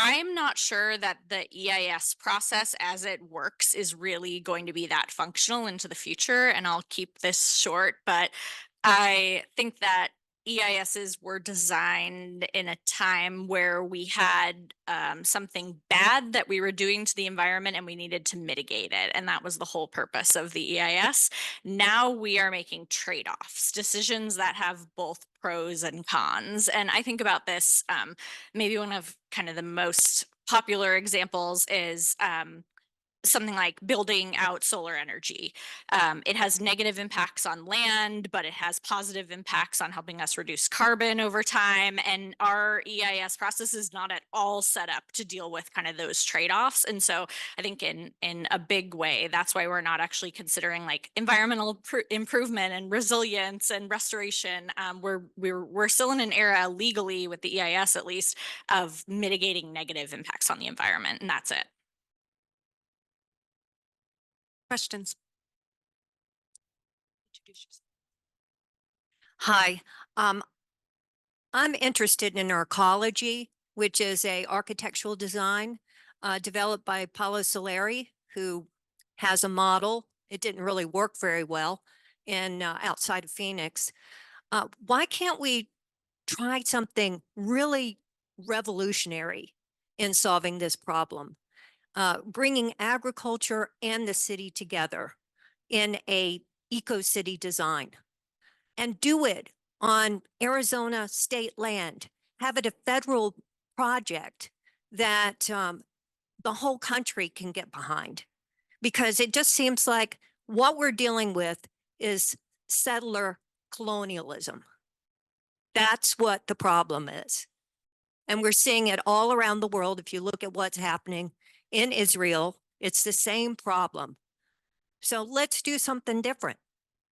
S14: I'm not sure that the EIS process as it works is really going to be that functional into the future, and I'll keep this short, but I think that EISs were designed in a time where we had something bad that we were doing to the environment and we needed to mitigate it. And that was the whole purpose of the EIS. Now we are making trade-offs, decisions that have both pros and cons. And I think about this, maybe one of kind of the most popular examples is something like building out solar energy. It has negative impacts on land, but it has positive impacts on helping us reduce carbon over time. And our EIS process is not at all set up to deal with kind of those trade-offs. And so I think in a big way, that's why we're not actually considering like environmental improvement and resilience and restoration. We're still in an era legally with the EIS at least of mitigating negative impacts on the environment, and that's it.
S1: Questions?
S17: Hi, I'm interested in arcology, which is a architectural design developed by Paulo Soleri, who has a model. It didn't really work very well in outside of Phoenix. Why can't we try something really revolutionary in solving this problem? Bringing agriculture and the city together in a eco-city design, and do it on Arizona state land. Have it a federal project that the whole country can get behind, because it just seems like what we're dealing with is settler colonialism. That's what the problem is. And we're seeing it all around the world. If you look at what's happening in Israel, it's the same problem. So let's do something different.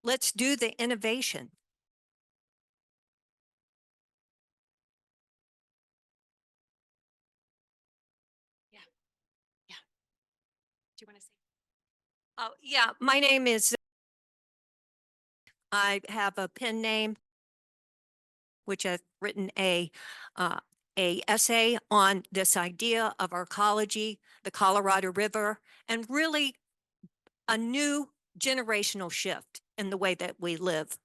S17: Let's do the innovation.
S1: Yeah. Do you want to say?
S17: Oh, yeah, my name is, I have a pen name, which I've written a essay on this idea of arcology, the Colorado River, and really a new generational shift in the way that we live.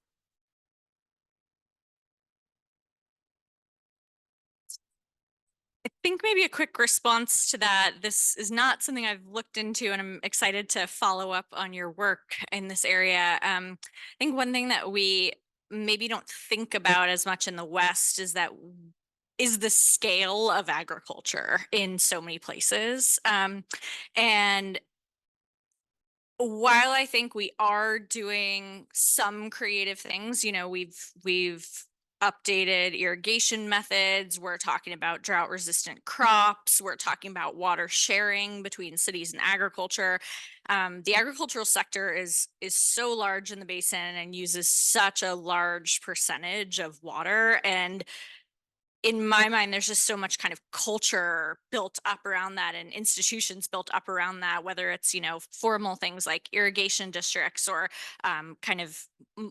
S14: I think maybe a quick response to that. This is not something I've looked into, and I'm excited to follow up on your work in this area. I think one thing that we maybe don't think about as much in the West is the scale of agriculture in so many places. And while I think we are doing some creative things, you know, we've updated irrigation methods. We're talking about drought resistant crops. We're talking about water sharing between cities and agriculture. The agricultural sector is so large in the basin and uses such a large percentage of water. And in my mind, there's just so much kind of culture built up around that and institutions built up around that, whether it's, you know, formal things like irrigation districts or kind of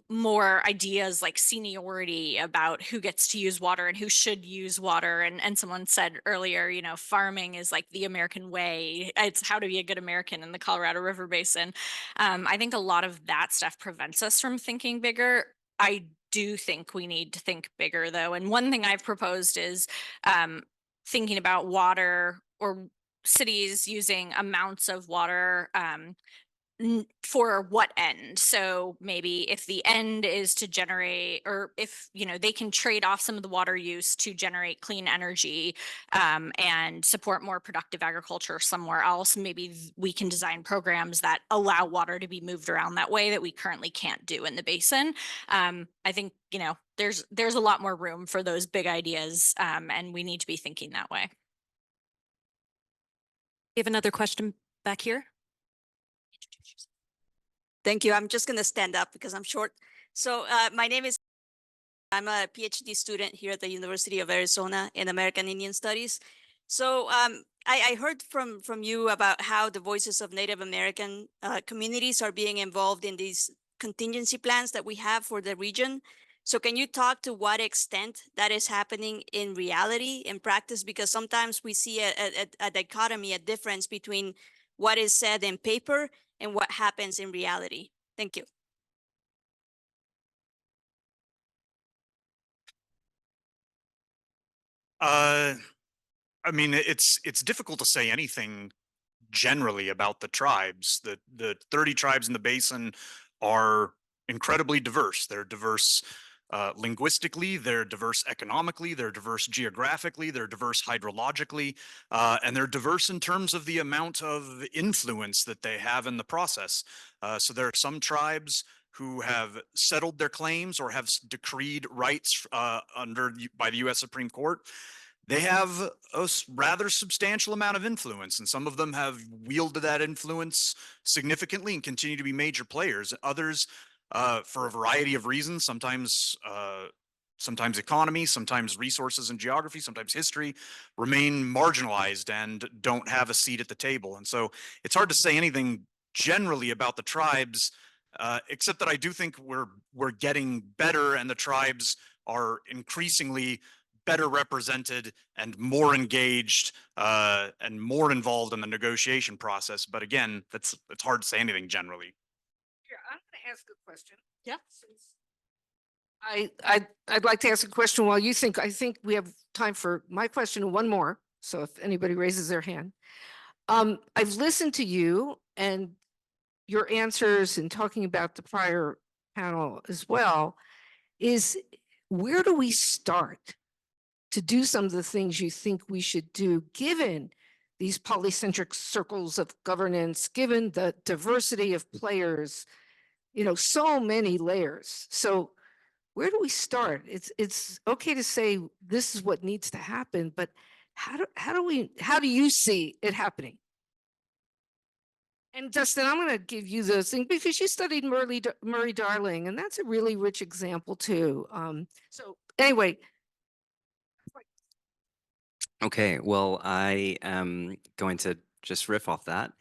S14: more ideas like seniority about who gets to use water and who should use water. And someone said earlier, you know, farming is like the American way. It's how to be a good American in the Colorado River Basin. I think a lot of that stuff prevents us from thinking bigger. I do think we need to think bigger though. And one thing I've proposed is thinking about water or cities using amounts of water for what end. So maybe if the end is to generate, or if, you know, they can trade off some of the water use to generate clean energy and support more productive agriculture somewhere else, maybe we can design programs that allow water to be moved around that way that we currently can't do in the basin. I think, you know, there's a lot more room for those big ideas and we need to be thinking that way.
S1: You have another question back here?
S18: Thank you. I'm just going to stand up because I'm short. So my name is, I'm a PhD student here at the University of Arizona in American Indian Studies. So I heard from you about how the voices of Native American communities are being involved in these contingency plans that we have for the region. So can you talk to what extent that is happening in reality, in practice? Because sometimes we see a dichotomy, a difference between what is said in paper and what happens in reality. Thank you.
S15: I mean, it's difficult to say anything generally about the tribes. The 30 tribes in the basin are incredibly diverse. They're diverse linguistically, they're diverse economically, they're diverse geographically, they're diverse hydrologically, and they're diverse in terms of the amount of influence that they have in the process. So there are some tribes who have settled their claims or have decreed rights by the U.S. Supreme Court. They have a rather substantial amount of influence, and some of them have wielded that influence significantly and continue to be major players. Others, for a variety of reasons, sometimes economy, sometimes resources and geography, sometimes history, remain marginalized and don't have a seat at the table. And so it's hard to say anything generally about the tribes, except that I do think we're getting better, and the tribes are increasingly better represented and more engaged and more involved in the negotiation process. But again, it's hard to say anything generally.
S12: Here, I'm going to ask a question.
S18: Yeah.
S12: I'd like to ask a question while you think. I think we have time for my question and one more. So if anybody raises their hand. I've listened to you and your answers and talking about the prior panel as well. Where do we start to do some of the things you think we should do, given these polycentric circles of governance, given the diversity of players, so many layers. So where do we start? It's okay to say this is what needs to happen, but how do you see it happening? And Dustin, I'm going to give you this thing because you studied Murray Darling, and that's a really rich example too. So anyway.
S13: Okay, well, I am going to just riff off that.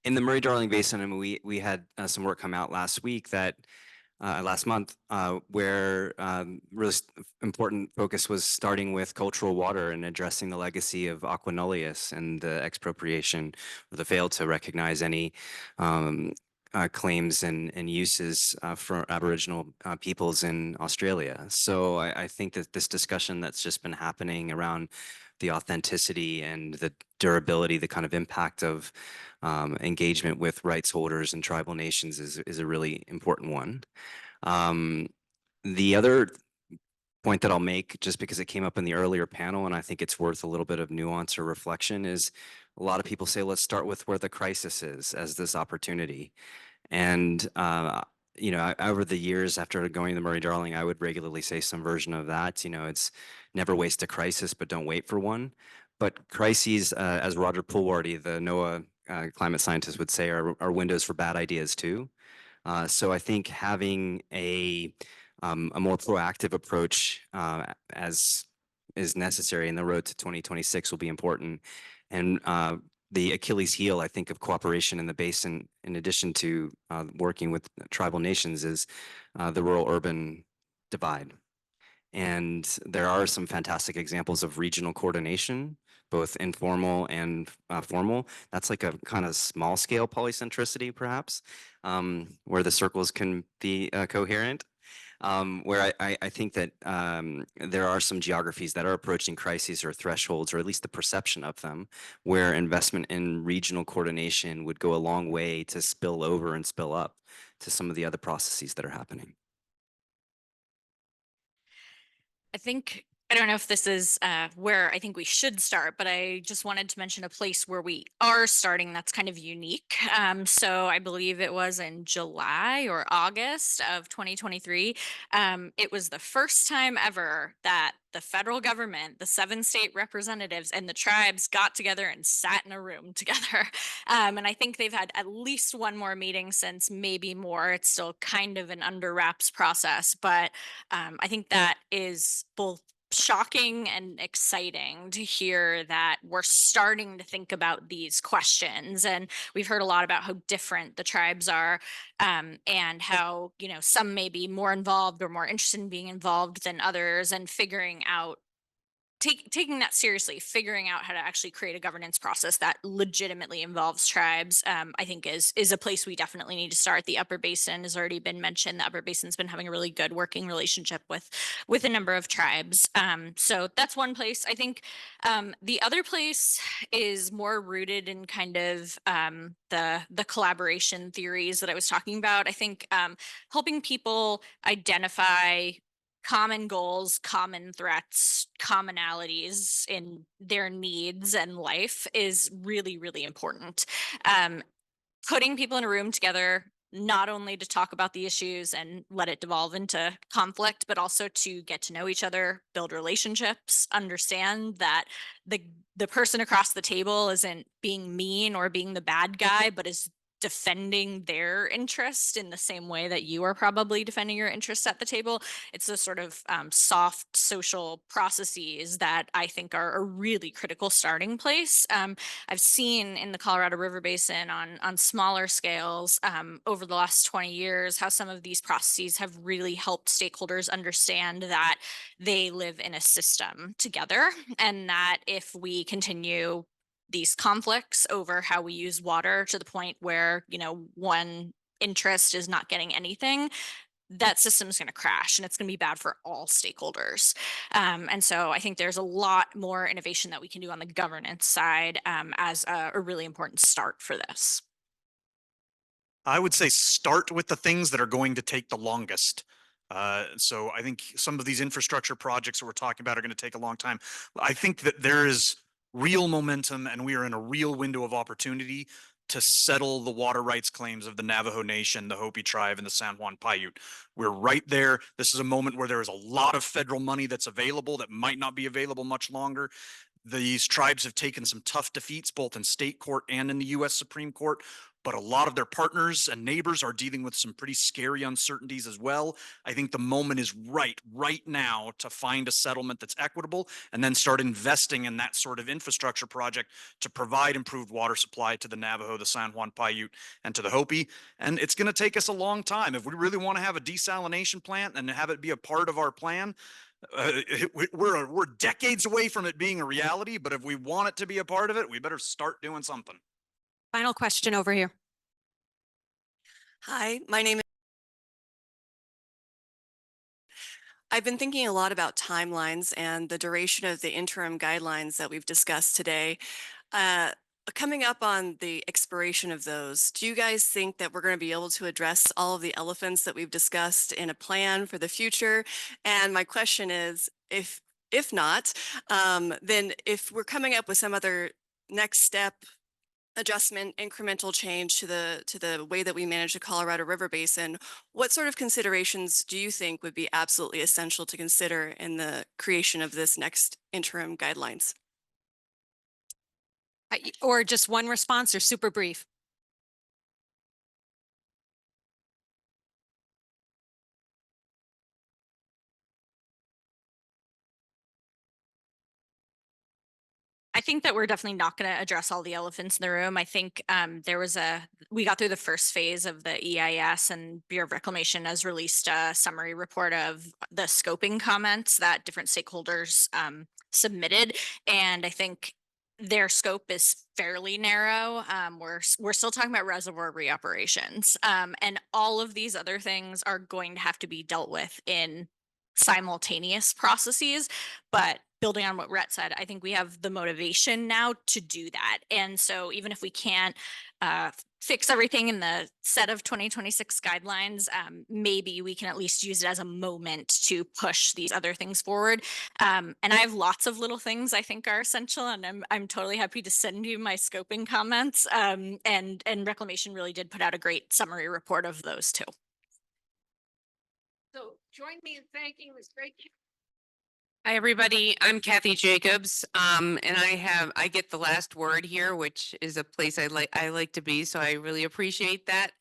S13: In the Murray-Darling Basin, I mean, we had some work come out last month, where really important focus was starting with cultural water and addressing the legacy of aqua nullius and the expropriation or the fail to recognize any claims and uses for Aboriginal peoples in Australia. So I think that this discussion that's just been happening around the authenticity and the durability, the kind of impact of engagement with rights holders and tribal nations is a really important one. The other point that I'll make, just because it came up in the earlier panel, and I think it's worth a little bit of nuance or reflection, is a lot of people say, let's start with where the crisis is as this opportunity. And, over the years after going to Murray-Darling, I would regularly say some version of that. It's never waste a crisis, but don't wait for one. But crises, as Roger Poolwardy, the NOAA climate scientist, would say, are windows for bad ideas too. So I think having a more proactive approach as is necessary in the road to 2026 will be important. And the Achilles heel, I think, of cooperation in the basin, in addition to working with tribal nations, is the rural-urban divide. And there are some fantastic examples of regional coordination, both informal and formal. That's like a kind of small scale polycentricity, perhaps, where the circles can be coherent. Where I think that there are some geographies that are approaching crises or thresholds, or at least the perception of them, where investment in regional coordination would go a long way to spill over and spill up to some of the other processes that are happening.
S14: I don't know if this is where I think we should start, but I just wanted to mention a place where we are starting that's kind of unique. So I believe it was in July or August of 2023. It was the first time ever that the federal government, the 7 state representatives, and the tribes got together and sat in a room together. And I think they've had at least one more meeting since, maybe more. It's still kind of an under wraps process, but I think that is both shocking and exciting to hear that we're starting to think about these questions. And we've heard a lot about how different the tribes are, and how, you know, some may be more involved or more interested in being involved than others, and figuring out taking that seriously, figuring out how to actually create a governance process that legitimately involves tribes, I think is a place we definitely need to start. The Upper Basin has already been mentioned. The Upper Basin's been having a really good working relationship with a number of tribes. So that's one place. I think the other place is more rooted in kind of the collaboration theories that I was talking about. I think helping people identify common goals, common threats, commonalities in their needs and life is really, really important. Putting people in a room together, not only to talk about the issues and let it devolve into conflict, but also to get to know each other, build relationships, understand that the person across the table isn't being mean or being the bad guy, but is defending their interest in the same way that you are probably defending your interests at the table. It's those sort of soft social processes that I think are a really critical starting place. I've seen in the Colorado River Basin on smaller scales over the last 20 years how some of these processes have really helped stakeholders understand that they live in a system together, and that if we continue these conflicts over how we use water to the point where, you know, one interest is not getting anything, that system is going to crash, and it's going to be bad for all stakeholders. And so I think there's a lot more innovation that we can do on the governance side as a really important start for this.
S15: I would say start with the things that are going to take the longest. So I think some of these infrastructure projects that we're talking about are going to take a long time. I think that there is real momentum, and we are in a real window of opportunity to settle the water rights claims of the Navajo Nation, the Hopi tribe, and the San Juan Paiute. We're right there. This is a moment where there is a lot of federal money that's available that might not be available much longer. These tribes have taken some tough defeats, both in state court and in the U.S. Supreme Court, but a lot of their partners and neighbors are dealing with some pretty scary uncertainties as well. I think the moment is right now to find a settlement that's equitable and then start investing in that sort of infrastructure project to provide improved water supply to the Navajo, the San Juan Paiute, and to the Hopi. And it's going to take us a long time. If we really want to have a desalination plant and have it be a part of our plan, we're decades away from it being a reality, but if we want it to be a part of it, we better start doing something.
S1: Final question over here.
S19: Hi, my name is. I've been thinking a lot about timelines and the duration of the interim guidelines that we've discussed today. Coming up on the expiration of those, do you guys think that we're going to be able to address all of the elephants that we've discussed in a plan for the future? And my question is, if not, then if we're coming up with some other next step adjustment, incremental change to the way that we manage the Colorado River Basin, what sort of considerations do you think would be absolutely essential to consider in the creation of this next interim guidelines?
S1: Or just one response, or super brief?
S14: I think that we're definitely not going to address all the elephants in the room. I think we got through the first phase of the EIS, and Bureau of Reclamation has released a summary report of the scoping comments that different stakeholders submitted. And I think their scope is fairly narrow. We're still talking about reservoir reoperations, and all of these other things are going to have to be dealt with in simultaneous processes. But building on what Rhett said, I think we have the motivation now to do that. And so even if we can't fix everything in the set of 2026 guidelines, maybe we can at least use it as a moment to push these other things forward. And I have lots of little things I think are essential, and I'm totally happy to send you my scoping comments. And Reclamation really did put out a great summary report of those too.
S12: So join me in thanking this great.
S20: Hi, everybody. I'm Kathy Jacobs, and I get the last word here, which is a place I like to be. So I really appreciate that.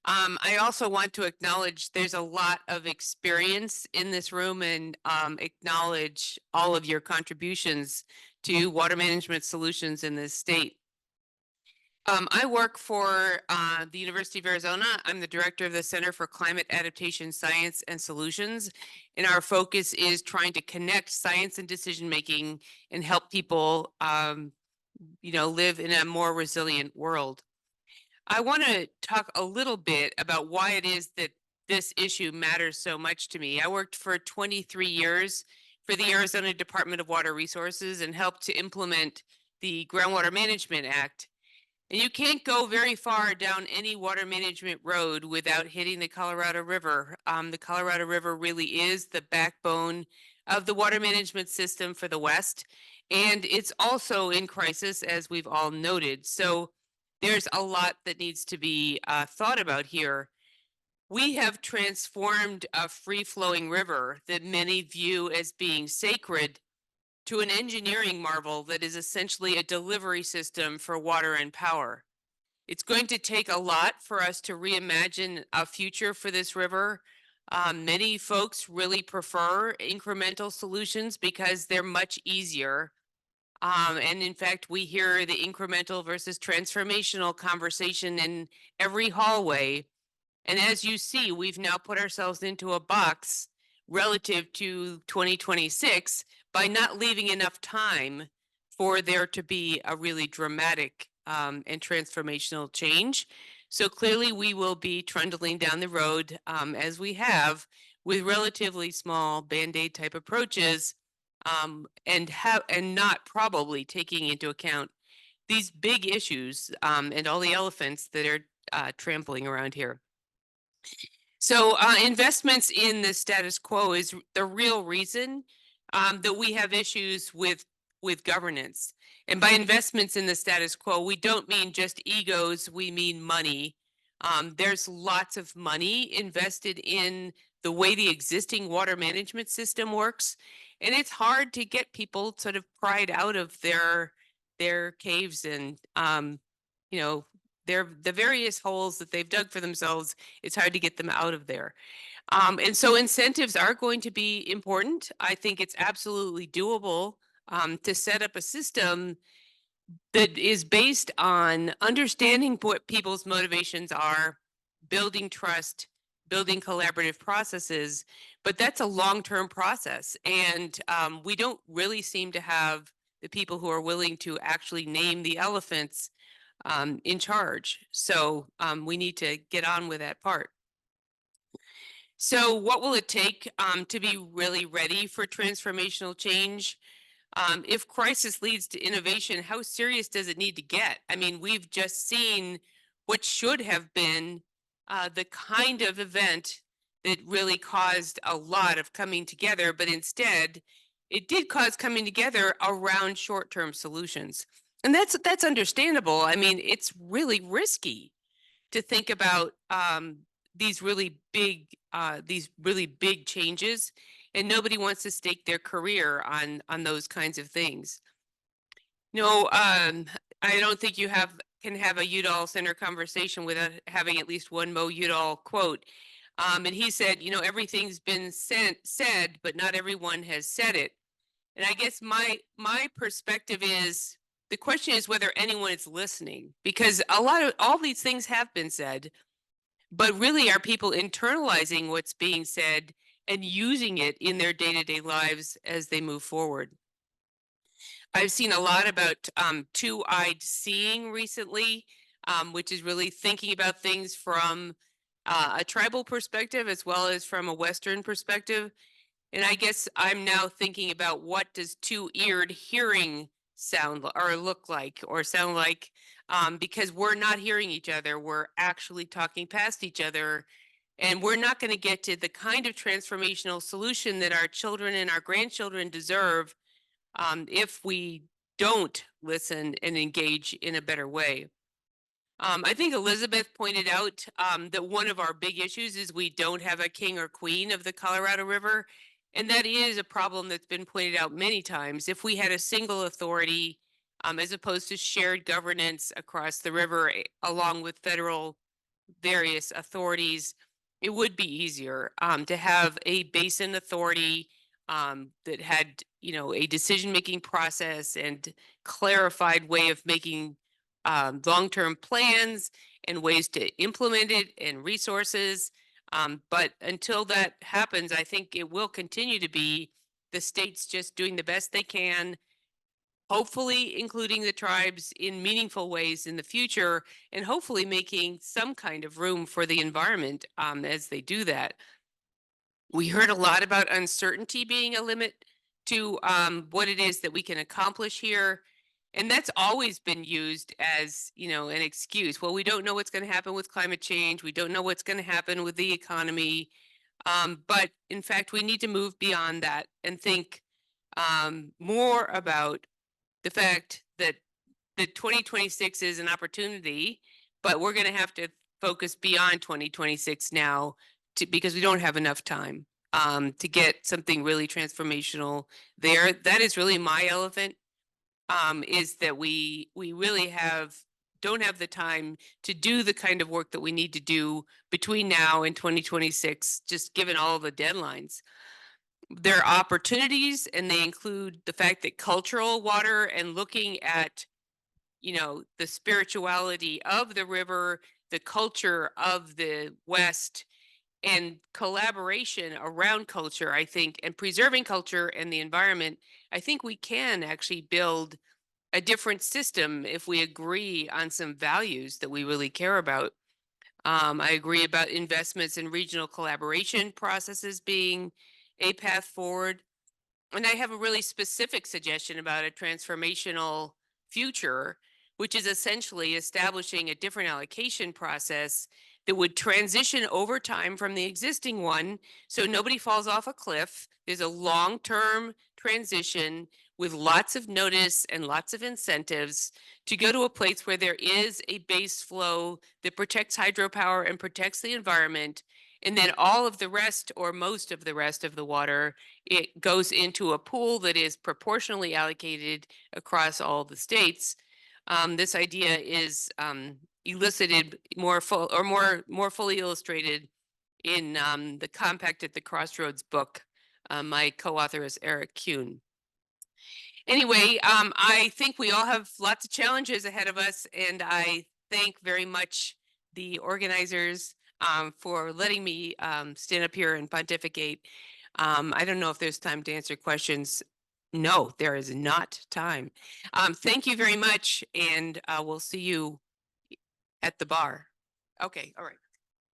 S20: I also want to acknowledge there's a lot of experience in this room and acknowledge all of your contributions to water management solutions in this state. I work for the University of Arizona. I'm the director of the Center for Climate Adaptation Science and Solutions. And our focus is trying to connect science and decision making and help people, live in a more resilient world. I want to talk a little bit about why it is that this issue matters so much to me. I worked for 23 years for the Arizona Department of Water Resources and helped to implement the Groundwater Management Act. And you can't go very far down any water management road without hitting the Colorado River. The Colorado River really is the backbone of the water management system for the West. And it's also in crisis, as we've all noted. So there's a lot that needs to be thought about here. We have transformed a free-flowing river that many view as being sacred to an engineering marvel that is essentially a delivery system for water and power. It's going to take a lot for us to reimagine a future for this river. Many folks really prefer incremental solutions because they're much easier. And in fact, we hear the incremental versus transformational conversation in every hallway. And as you see, we've now put ourselves into a box relative to 2026 by not leaving enough time for there to be a really dramatic and transformational change. So clearly we will be trundling down the road as we have with relatively small Band-Aid type approaches and not probably taking into account these big issues and all the elephants that are trampling around here. So investments in the status quo is the real reason that we have issues with governance. And by investments in the status quo, we don't mean just egos, we mean money. There's lots of money invested in the way the existing water management system works. And it's hard to get people sort of pried out of their caves and, the various holes that they've dug for themselves. It's hard to get them out of there. And so incentives are going to be important. I think it's absolutely doable to set up a system that is based on understanding what people's motivations are, building trust, building collaborative processes, but that's a long-term process. And we don't really seem to have the people who are willing to actually name the elephants in charge. So we need to get on with that part. So what will it take to be really ready for transformational change? If crisis leads to innovation, how serious does it need to get? I mean, we've just seen what should have been the kind of event that really caused a lot of coming together, but instead it did cause coming together around short-term solutions. And that's understandable. I mean, it's really risky to think about these really big changes, and nobody wants to stake their career on those kinds of things. I don't think you can have a Udall Center conversation without having at least one Mo Udall quote. And he said, everything's been said, but not everyone has said it. And I guess my perspective is the question is whether anyone is listening, because all these things have been said, but really are people internalizing what's being said and using it in their day-to-day lives as they move forward. I've seen a lot about two-eyed seeing recently, which is really thinking about things from a tribal perspective as well as from a Western perspective. And I guess I'm now thinking about what does two-eared hearing sound or look like or sound like, because we're not hearing each other. We're actually talking past each other. And we're not going to get to the kind of transformational solution that our children and our grandchildren deserve if we don't listen and engage in a better way. I think Elizabeth pointed out that one of our big issues is we don't have a king or queen of the Colorado River. And that is a problem that's been pointed out many times. If we had a single authority, as opposed to shared governance across the river, along with federal various authorities, it would be easier to have a basin authority that had, you know, a decision-making process and clarified way of making long-term plans and ways to implement it and resources. But until that happens, I think it will continue to be the states just doing the best they can, hopefully including the tribes in meaningful ways in the future, and hopefully making some kind of room for the environment as they do that. We heard a lot about uncertainty being a limit to what it is that we can accomplish here. And that's always been used as, you know, an excuse. Well, we don't know what's going to happen with climate change. We don't know what's going to happen with the economy. But in fact, we need to move beyond that and think more about the fact that the 2026 is an opportunity, but we're going to have to focus beyond 2026 now because we don't have enough time to get something really transformational there. That is really my elephant, is that we really don't have the time to do the kind of work that we need to do between now and 2026, just given all the deadlines. There are opportunities, and they include the fact that cultural water and looking at, you know, the spirituality of the river, the culture of the West, and collaboration around culture, I think, and preserving culture and the environment. I think we can actually build a different system if we agree on some values that we really care about. I agree about investments in regional collaboration processes being a path forward. And I have a really specific suggestion about a transformational future, which is essentially establishing a different allocation process that would transition over time from the existing one so nobody falls off a cliff. There's a long-term transition with lots of notice and lots of incentives to go to a place where there is a base flow that protects hydropower and protects the environment. And then all of the rest, or most of the rest of the water, it goes into a pool that is proportionally allocated across all the states. This idea is elicited more fully illustrated in the Compact at the Crossroads book. My co-author is Eric Kuhn. Anyway, I think we all have lots of challenges ahead of us, and I thank very much the organizers for letting me stand up here and pontificate. I don't know if there's time to answer questions. No, there is not time. Thank you very much, and we'll see you at the bar. Okay, all right.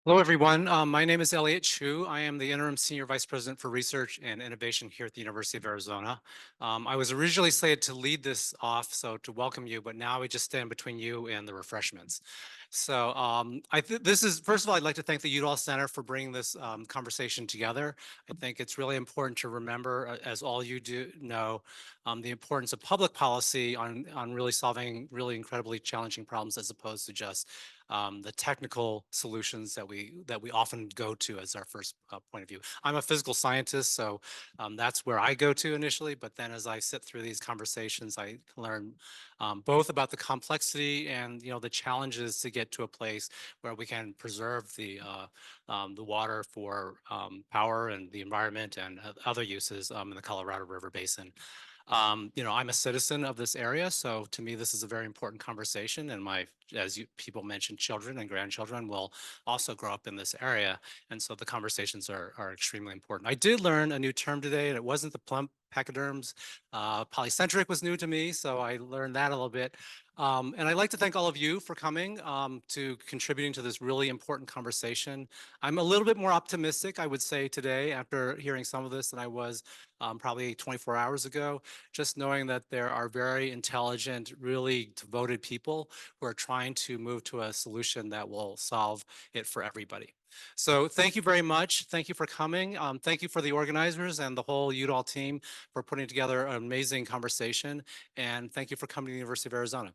S19: Hello, everyone. My name is Elliot Chu. I am the Interim Senior Vice President for Research and Innovation here at the University of Arizona. I was originally slated to lead this off, so to welcome you, but now I just stand between you and the refreshments. So this is, first of all, I'd like to thank the Udall Center for bringing this conversation together. I think it's really important to remember, as all you do know, the importance of public policy on really solving really incredibly challenging problems as opposed to just the technical solutions that we often go to as our first point of view. I'm a physical scientist, so that's where I go to initially. But then as I sit through these conversations, I learn both about the complexity and the challenges to get to a place where we can preserve the water for power and the environment and other uses in the Colorado River Basin. I'm a citizen of this area, so to me, this is a very important conversation. And as people mentioned, children and grandchildren will also grow up in this area. And so the conversations are extremely important. I did learn a new term today, and it wasn't the plump pachyderms. Polycentric was new to me, so I learned that a little bit. And I'd like to thank all of you for coming, to contributing to this really important conversation. I'm a little bit more optimistic, I would say, today after hearing some of this than I was probably 24 hours ago, just knowing that there are very intelligent, really devoted people who are trying to move to a solution that will solve it for everybody. So thank you very much. Thank you for coming. Thank you for the organizers and the whole Udall team for putting together an amazing conversation. And thank you for coming to the University of Arizona.